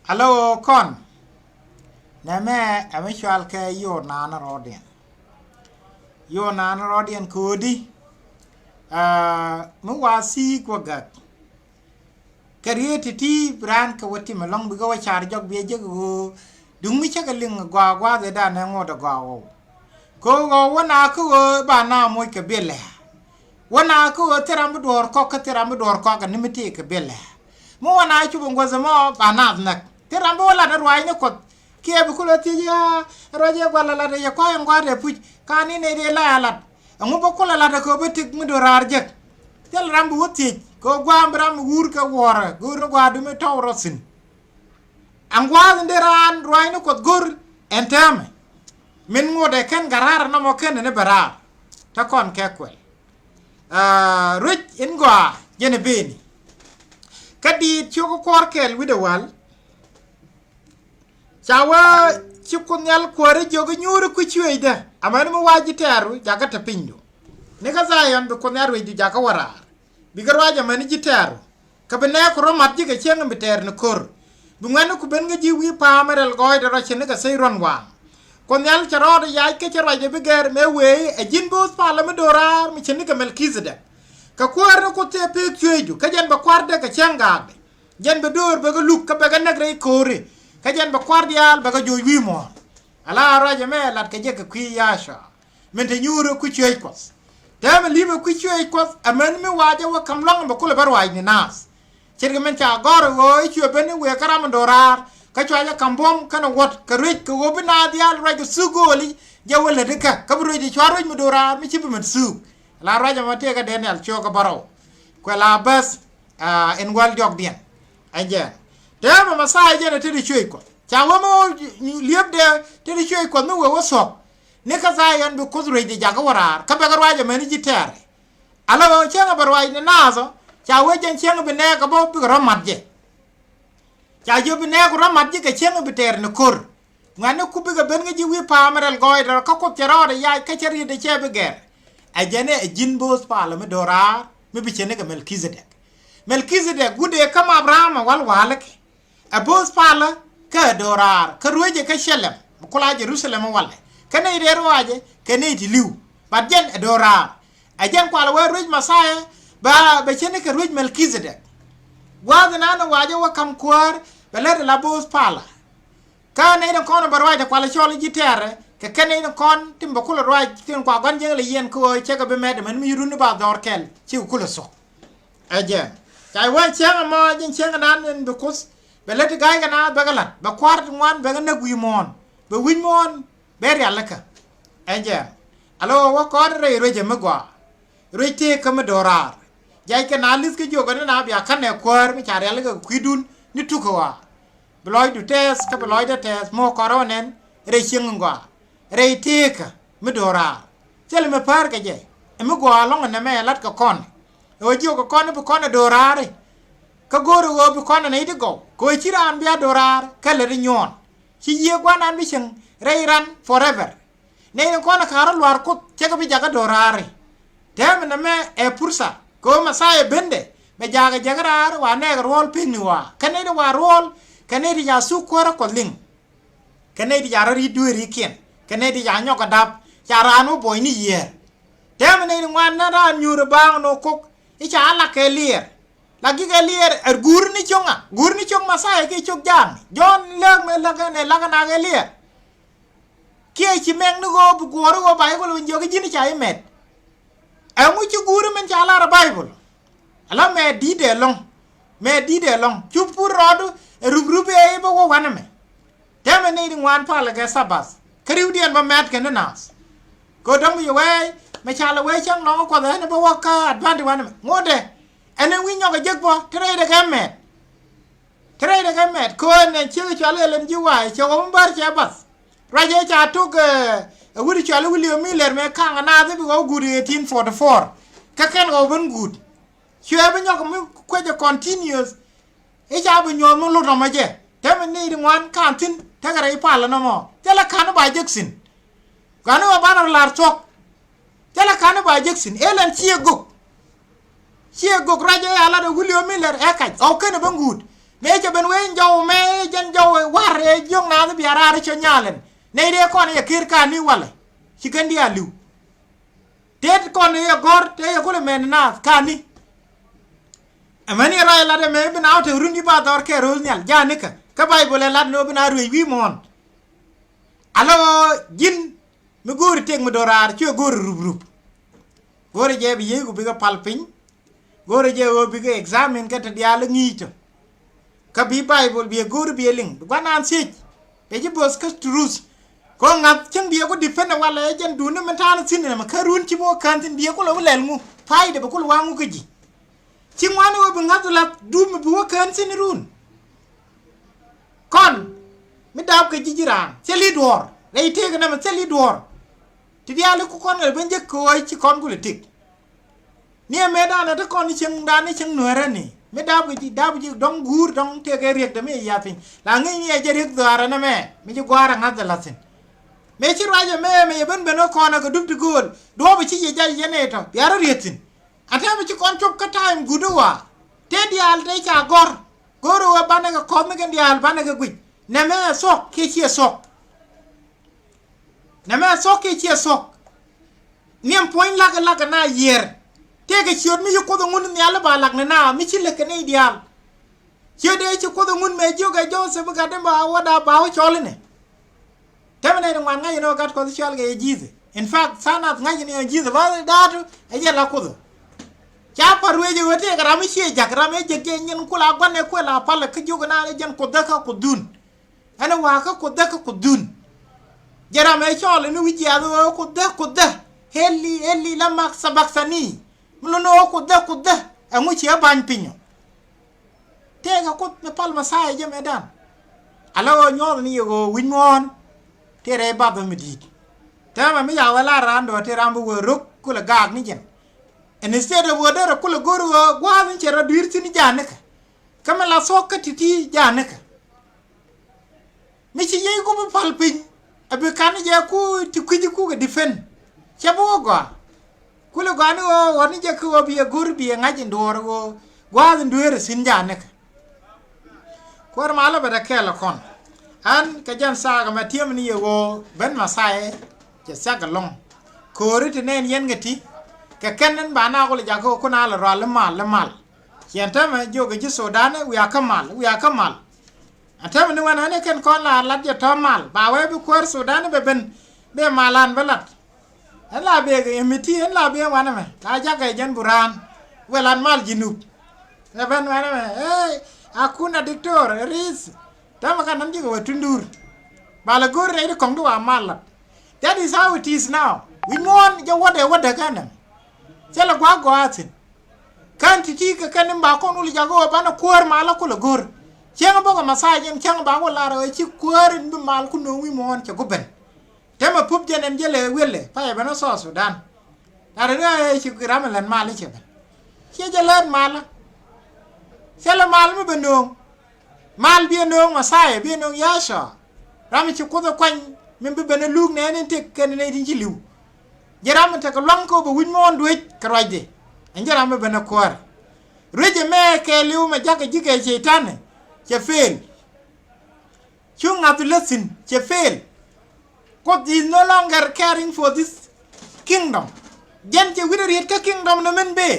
Hello con na me amishwal ke yo nana rodian kodi mu wasi ko gat kariye ti bran ka wati malong bi go char jog bi je go dung mi chaka ling gwa de da na ngo da gwa ko go wana ko ba na mo ke bele wana ko teram dor ko ka teram dor ko ka nimiti ke bele mo wana chu ngo zama ba na nak teram wala da rwai ne ko ke bi ko ti ya roje gwala la de ya ko ngwa de pu ka ni ne de la la ngo ba ko la da ko be tik mi dorar je tel rambu wuti ko gwambram wur ka wora gur gwa du me tawrosin angwa nderan roine ko gur entame min ngode ken garar na mo ken ne bara ta kon kekwel rich ingwa jene beni kadi choko korkel widewal chawa chikunyal kwore jogo nyuru ku chweida amani mo waji teru jaga ta pindo ne ka zayon be konyaru ju jaga warar bigarwaja mani jitaru kabene ko romat jiga chenga biter ne kor bungana ku ben nga jiwi pamerel goy de rochene ka seyron wa konyal charode yaay ke charode bigar me we e jinbos parlement dorar mi chene ka melkizede ka kwar ko te pe kyeju ka jen ba kwarde ka chenga jen be dor be ga luk ka be ga nagre kore ka jen ba kwardial be ga joy wi mo ala raja me lat ka je ka kwi yasha men te nyuro ku chey ko dama liba ku chwe ko amen mi waje wa kam long ba kula barwai ni nas chirga men cha goro go chwe ben we karam dorar ka chwa ya kambom kana wot ka rich ko go bina dial ra ga sugoli jawale de ka kabro di chwaro mi dorar mi chibi men su la raja ma te ka denel cho ka baro ko la bas en wal jog bien aje dama masai je na te di chwe ko cha wa mo lieb de te di chwe ko mi we wo so ne ka zayan be kuzure di jaga warar ka be garwaje meni jitere ala chenga barwai ne nazo cha wejen chenga be ne ka bo bi ramadje cha jo be ne ko ramadje ka chenga be ter ne kor ngane ku be ga ben ngi wi pamerel goy da ka ko terode ya ka cheri de chebe ger ajane e jinbos parlement dora me bi chene ga melkizedek gude kama abraham wal walake a bos pala ka dorar ka roje ka shelem kula jerusalem wala kana ide roaje kana iti liu badjen edora ajen kwala we ruj masaya ba chene ka ruj melkizedek wada nana waje wa kam kwar belade la bos pala kana ide kono barwaje kwala choli jitere ka kana ide kon timba kula roaje tin kwa gonje le yen ko chega be mede man mi runu ba dorkel ci kula so ajen kai wan chenga mo jin chenga nan en bekus belade gay gana bagalat ba kwart ngwan be na guimon be winmon beri alaka ajen alo wa ko re reje magwa rete kam dorar jay ke nalis ke jogo na bia kane kwar mi chare alaka kuidun ni tukowa bloy du tes ka bloy de tes mo koronen re chingwa re tek mi dorar chele me par ke je e mi gwa long na me lat ka kon o jogo kon bu kon dorare ka goro go bu kon na ide go ko chiran bia dorar kale ri nyon chi ye gwa nan bi ching reiran forever ne ko na karo lwar ko chega bi jaga dorare dem na me e pursa ko masaye bende be jaga jagarar wa ne rol pinwa kane de wa rol kane di ya su ko ko ling kane di ya ri dueri ken kane di ya nyoka dab charanu boy ni ye dem ne ngwan na ra nyur bang no ko i cha la ke lier la gi ke lier er gur ni chong masaye ke chok jang jon leg me la ne la na ke lier kia chi meng no go bu goro go bible win jogi jini chai met amu chi guru men chala ra bible ala me di de long chupu rodu rubrube e bo go waname teme ne di wan pala ga sabas kriu dien ba met ken nas ko dong yo we me chala we chang no ko da ne bo waka advance waname ngode ene wi nyoga jekbo tre de ga met ko ne chi chala len ji wa cho go bar che bas raje cha tuk wuri chale William Miller me kanga na de go guri 1844 ka ken go ben good chwe be nyok mi ko je continuous e cha be nyom lu no maje te me ni ngwan kantin te gara i pala no mo te la kan ba jeksin kanu ba na lar chok te la kan ba jeksin elen chiego raje ala de William Miller e ka o ken ben good me je ben wen jaw me jen jaw war e jong na de biara re chonyalen nei de kon ya kir ka ni wala chikendi alu tet kon ya gor te ya kule men na ka ni amani rai la de me bin out rundi ba dor ke rol nyal janika ka bible la no bin aru wi mon alo jin mi gori tek mi dorar ci gori rub gori je bi yegu bi ga palpin gori je o bi ga examine ka te diala ngito ka bi bible bi gori bi ling gwanan sik be ji bos ka trus ko ngap ceng bi ko defend wala jen du ne man tan sin ne ma karun ci bo kan tin bi ko lo lel mu fayde be ko wangu ko ji ci ngwani o bi ngadula du mi bi wo kan sin run kon mi dab ka jijiran ci li dor lay tege na ma ci li dor ti diala ko kon be njek ko ci kon ko le tik ni me dana ta kon ceng dani ceng noere ni me dab ji dong gur dong tege riek de me ya fin la ngi ni je riek dara na me mi ji gwara ngadala sin me ci raja me ben beno kona ko dubti gol do be ci je jay yeneto yara rietin ata be ci kon top ka time guduwa te dial de cha goro wa banaga kom ga dial banaga guj ne me sok ke ci sok ne me sok ke ci sok niem point laga na yer te ga ci mi ko do ngun ni ala ba lag na mi ci le ke ne dial ci de ci ko do ngun me joga jo se ga de ba wada ba o chole ne temene ni ngwan ngai no gat ko social ga jize in fact sana ngai ni jize ba datu aje la ko cha parweje wote ga rami she jakra me je ke nyen kula gwane ko la pala ka jogo na jen ko daka ko dun ana wa ka ko daka ko dun jara me chole ni wiji ado ko da heli la mak sabaksani mulo no ko da amu chi ban pinyo tega ko me palma sai je me dan ala o nyor ni go winmon tere baba medit tama mi ya wala rando te rambu wo ruk kula gag ni jen en instead of wodera kula goru gwa ni chera dirti ni janaka kama la sokka titi janaka mi ci yey ko bu palpin abe kan je ku tikuji ku ga defend chabo gwa kula gani wo woni je ko bi goru bi ngaji ndoro wo gwa ndore sin janaka ko mala bada kala kon an ka jan saga ma tiam ni yo ben masai ke saga long ko rit nen yen ngati ka kenen ba na ko le jago ko na la ral mal kienta ma joga ji Sudan wi akamal atam ni wana ne ken kon la je to mal ba we bi ko Sudan be ben be malan belat la be ga emiti la be wana me la jaga jen buran welan mal jinub ne ben wana me akuna dictor ris tama kan nan jigo tundur bala gor ne ko ndu amala that is how it is now we want je wada kana sela gwa atin kan titi ka kan ba ko nuli jago bana kuar mala ko la gor chenga boga masajen chenga ba ko la ro ci kuar ndu mal ku no wi mon ci go ben tema pup jenen jele wele pa e bana so Sudan ara ne ci ramalan mal ci ben ci jelan mala sela mal mi beno mal bi no masaya bi no yasha rami ci ko kwan min bi bena lug ne ne tek ken ne di ci liw jaram te ko lonko bo wuñ mon duet krajde jaram bena koor reje me ke liw ma jaka jike seytan ci fel chung at lesson ci fel God is no longer caring for this kingdom jen ci wider ka kingdom no men be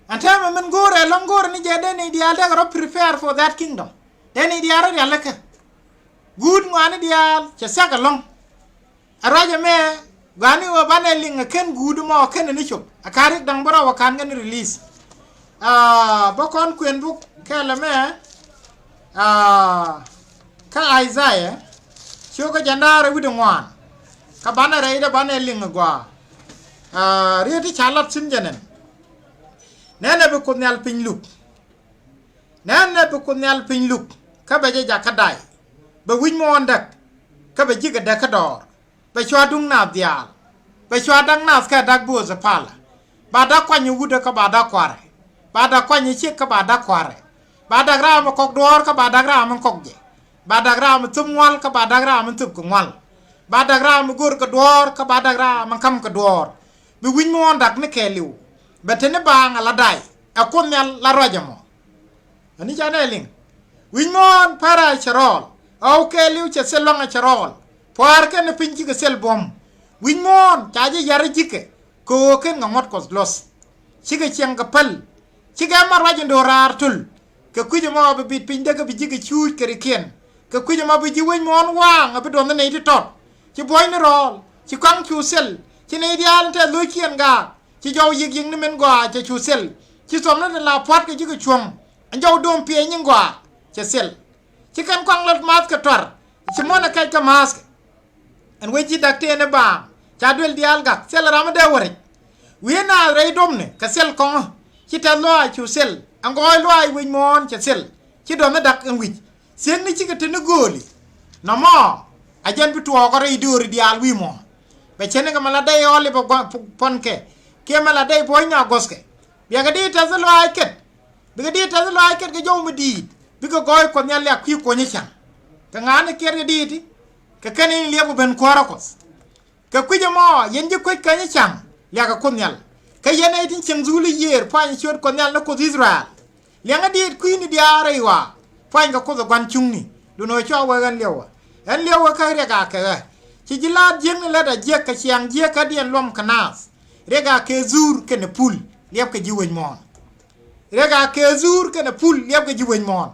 antama men gore longor ni jede ni dia da prepare for that kingdom then dia ra yalla ka good ngani dia ci saka long araja me gani wa baneling ken good mo ken ni chop akari dang bora wa kan gan release bokon kwen buk kala me ka Isaiah choka jandara widu ngwan ka banare ida baneling gwa rieti chalat sin jenen nene be kunyal pinluk ka be jakadai be win mo ndak ka be jiga dakador be chwa dung na dial be chwa dang na ska dak bo za pala ba da kwanyu wuda ka ba da kware ba da kwanyu chik ka ba da kware ba da gra ma kok dor ka ba da gra ma kok je ba da gra ma tumwal ka ba da gra ma tup ko ngwal ba da gra ma gor ka dor ka ba da gra ma kam ka dor be win mo ndak ne keliw betene ba ngala dai akomyal la rojamo ani janeling winmon para charol au ke liu che selonga charol par ke ne pinji ke sel bom winmon chaje yare jike ko ke ngamot kos los chike chiang kapal chi ga mar wajin do rar tul ka kujo mo be bit pin daga bi jiga chu keri ken ka kujo mo bi ji wen mon wang abi don ne ti tot chi boy ne rol chi kwang chu sel chi ne ideal te lu kien ga chi jaw yig ying ne men gwa che chu sel chi som na la pot ka jiga chuang an jaw dom pie nyin gwa che sel chi kan kwang lot mas ka tor chi mo na kai ka mas en we ji dak te ne ba cha duel dial ga sel ram de wore we na rei dom ne ka sel kong chi ta lo chu sel an goy lo ai wen mon che sel chi do na dak en wi sen ni chi ka te ne goli na mo a jen bi tuo ko rei dur dial wi mo be chene ga mala dai ole bo ponke ke mala dai boy nya goske bi ga di ta lo ai ket bi ga di ta lo ai ket ga jow mi di bi ga goy ko nya le ku ko nya chan ka ngane ker ga di ti ka kanin le bo ben ko rakos ka kuje mo yen ji ko ka nya chan ya ga ko nyal ka yen ai tin chen zuli yer pa ni chot ko nyal na ko Israel le nga di ku ni dia rewa pa nga ko ga gwan chung ni du no cho wa gan lewa en lewa ka re ga ka ci jila jeng la da je ka chiang je ka dien lom kanas rega ke zur ke ne pul lep ke jiwen mon rega ke zur ke ne pul lep ke jiwen mon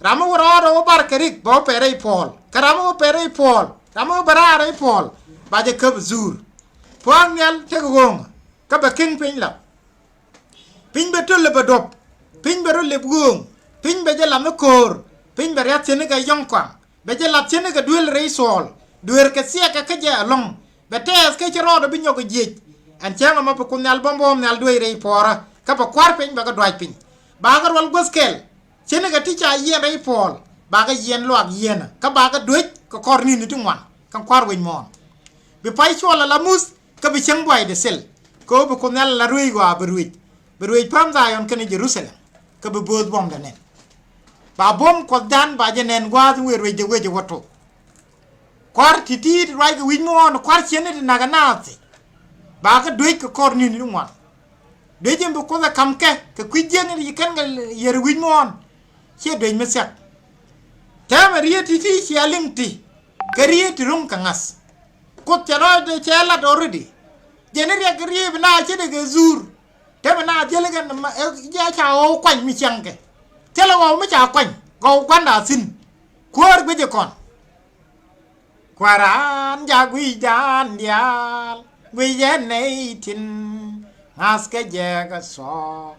ramo woro bar kerik bo pere pol karamo pere pol ramo barare pol ba je ke zur pon yal te gong ka ba king pin la pin be tul le badop pin be le gong pin be je la kor pin be ya tene ga yong kwa be je la tene ga duel reisol duer ke sia ka ke ja long betes ke chro do binyo ko jej an chama ma ko nyal bombom nyal duer rei pora ka pa kwar pin ba ga dwaj pin ba ga wal goskel chene ga ticha yen rei pol ba ga yen lo ak yen ka ba ga dwaj ko kor ni ni tungwan kan kwar wen mon be pai chola la mus ka bi chang boy de sel ko bu ko nyal la rui wa beruij pam da yon ke ni Jerusalem ka be bod bom da nen ba bom ko dan ba je nen gwa wer we je woto kwar titi rai ga win mo kwar chene de naga nati ba ka doi ka kor ni ni mo de jem bu ko da kam ke ka kwijeng ni kan ga yer win mo che de me sak ta ri titi chi alimti ka ri ti rum ka ngas ko tero de chela already jene ri ga ri na che de ga zur te na jele ga ya cha o kwan mi chanke tele wo mi cha kwan go kwan da sin kwar gbe je kon Kwaran ja gui jan dial gui yen nei tin aske jega so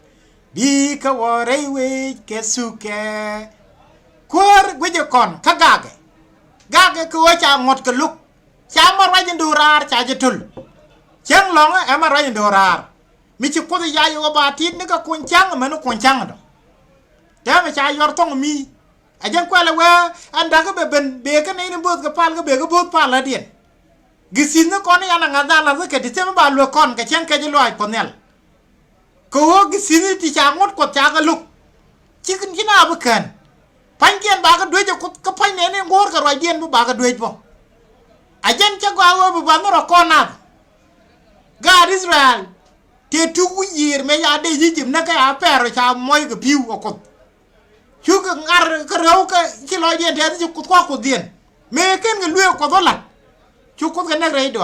bi ka wore we ke suke kwar gui je kon ka gage ko cha ngot ka luk cha mar wa jin durar cha jetul chang long e mar wa jin durar mi chi ko ya yo ba tit ni ka kun chang ma no kun chang do ta me cha yor tong mi ajan kwala wa anda ka ben be ka nei bot ka pal ka be ka bot pal la dien gisin no kon ya na ngada la ka ti tem ba lo kon ka chen ka je lo ai ponel ko ho gisin ti cha ngot ko cha ka luk chikin kina ba kan pan kien ba ka dwe je ko ka pan ne ngor ka roi dien ba ka dwe po ajan cha gwa wo ba no ro kona God Israel te tu yir me ya de yijim na ka ya pero cha moy ka piu ko chu ka ngar ka raw ka ki lo dien te ji ko dien me ken ga luo ko dola chu ko ga na rei do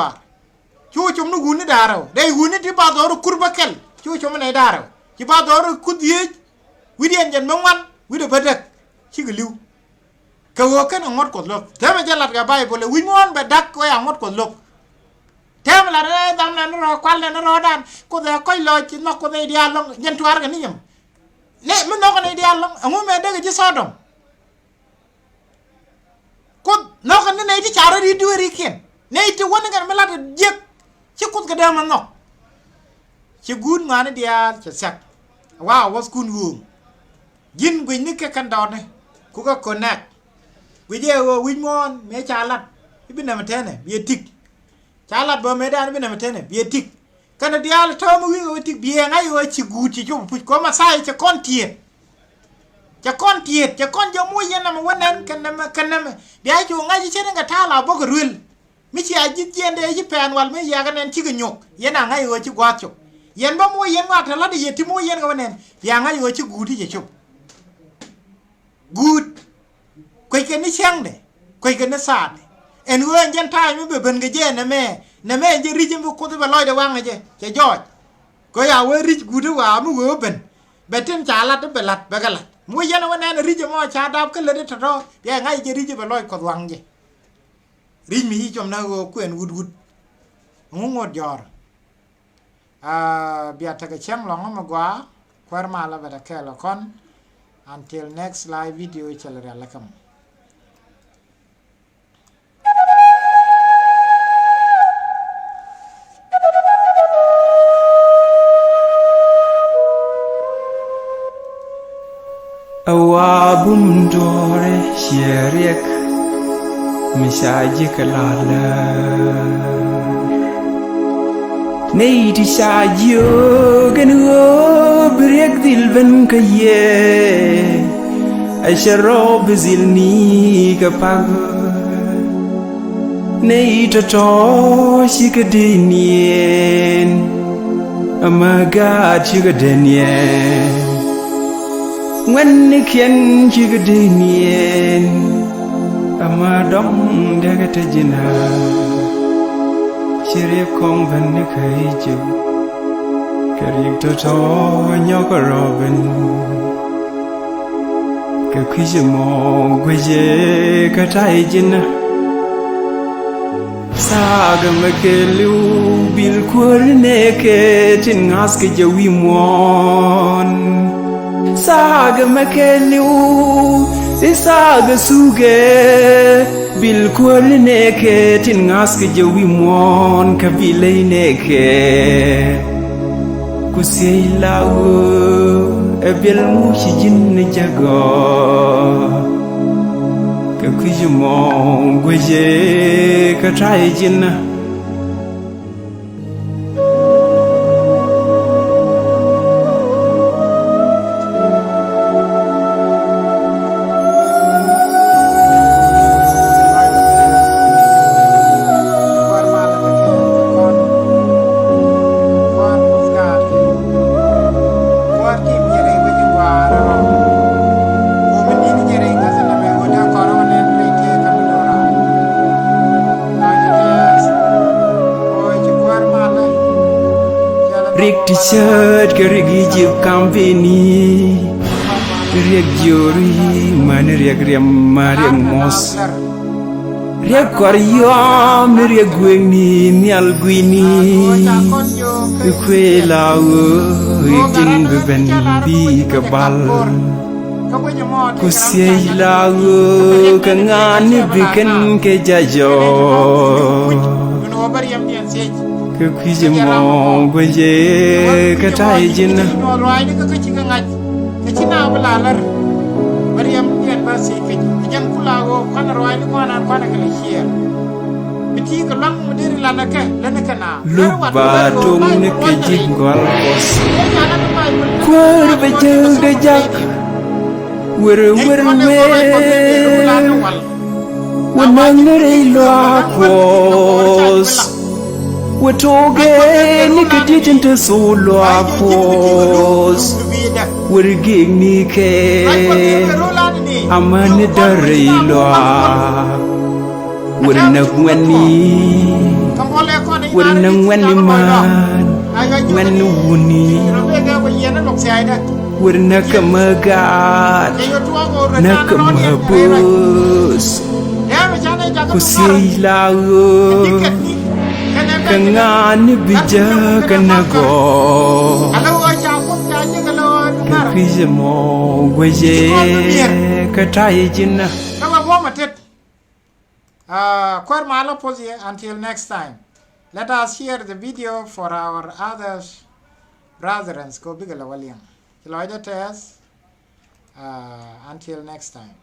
chu chum nu guni daro dai guni ti ba do kurba kel chu chum ne daro ti ba do ku die wi dien jen mangwan wi do badak chi ga liu ka wo ken ngot ko lo te me jalat ga bible wi mon ba dak ko ya ngot ko lo te me la re dam na ro kwal na ro dan ko da ko lo ti no ko de dia long jen tuar ga ni nyam le mo no ko ne dia long amu me de ji sodom ko no ko ne ti charo di dueri ken ne ti wona ga me la de jek ci ko ga da man no ci gun ngane dia ci sak wa was kun wu jin gwi ni ke kan do ne ku ga connect wi je wo wi mon me chalat bi na matene bi tik chalat bo me dan bi na matene bi tik kana dial to mu wi go tik bi ngai wo ci guti ju pu ko ma sai ci kon tie ci kon jo mu yena ma wonan kana ma bi ai ju ngai ci ne ga tala bo ko rul mi ci aji jende ci pen wal me ya ga nen ci ga nyok yena ngai wo ci gwacho yen ba mo yen wa ta la de yeti mo yen ga wonen ya ngai wo ci guti ci chu good quay cái nó sang đấy quay cái nó sạt en uen jen tai mi be ben ge je na me je ri jim ko to ba loy de wang je je joj ko ya we ri gudu wa mu go ben betin chalat belat begalat mu yana wana rije mo cha dab ke le to ya ngai je rije be loy ko wang je rij mi chom na go kwen gud ngot jor bia ta ke chang long ma gwa kwar ma la ba ke la kon until next live video chal ra la kam Awabum dore sheriek mishaji kalala Neiti shajio ganu brek dilben kaye Asharo bezilni kapag Neita to shikadinien Amaga chigadenien When the ken chigadinien Amadong dagatagina Shirip kong van the kaiju Karik toto nyoka robin Kakijamo gwaje kataijina Saga makelu bil kurne tin aske jawi mon Saga makelu isaga suge bil kurne tin aske jawi mon kabile neke Kusilawo ebil mushijin jago Kakijamo gwaje kataijina T-shirt kerigi jib company riek jori man riek riam mariam mos riek koryom riek gwengni nial gwini kwe lawo ikin beben bi kabal kusiay lawo kangani biken ke jajo Kakijamo gwaje kataijina Alright ka kichika ngaj kichina balalar Mariam Diɛn ba se ke jan kulago kana roy ni kwana kwana kala shier biti ka lang mudiri lanaka na Luba tum ne ke jingol bos Kwar bejel gajak Were Wanangere loakos Watoge nikadijin to solo akos Wirging nike Amani darilo Wirnangwani man Wani wuni Wirnakamagad Nakamabus Kusilago Kangani bija kanago Kakijamo gwaje kataijina Until next time, let us hear the video for our other brethren. Until next time.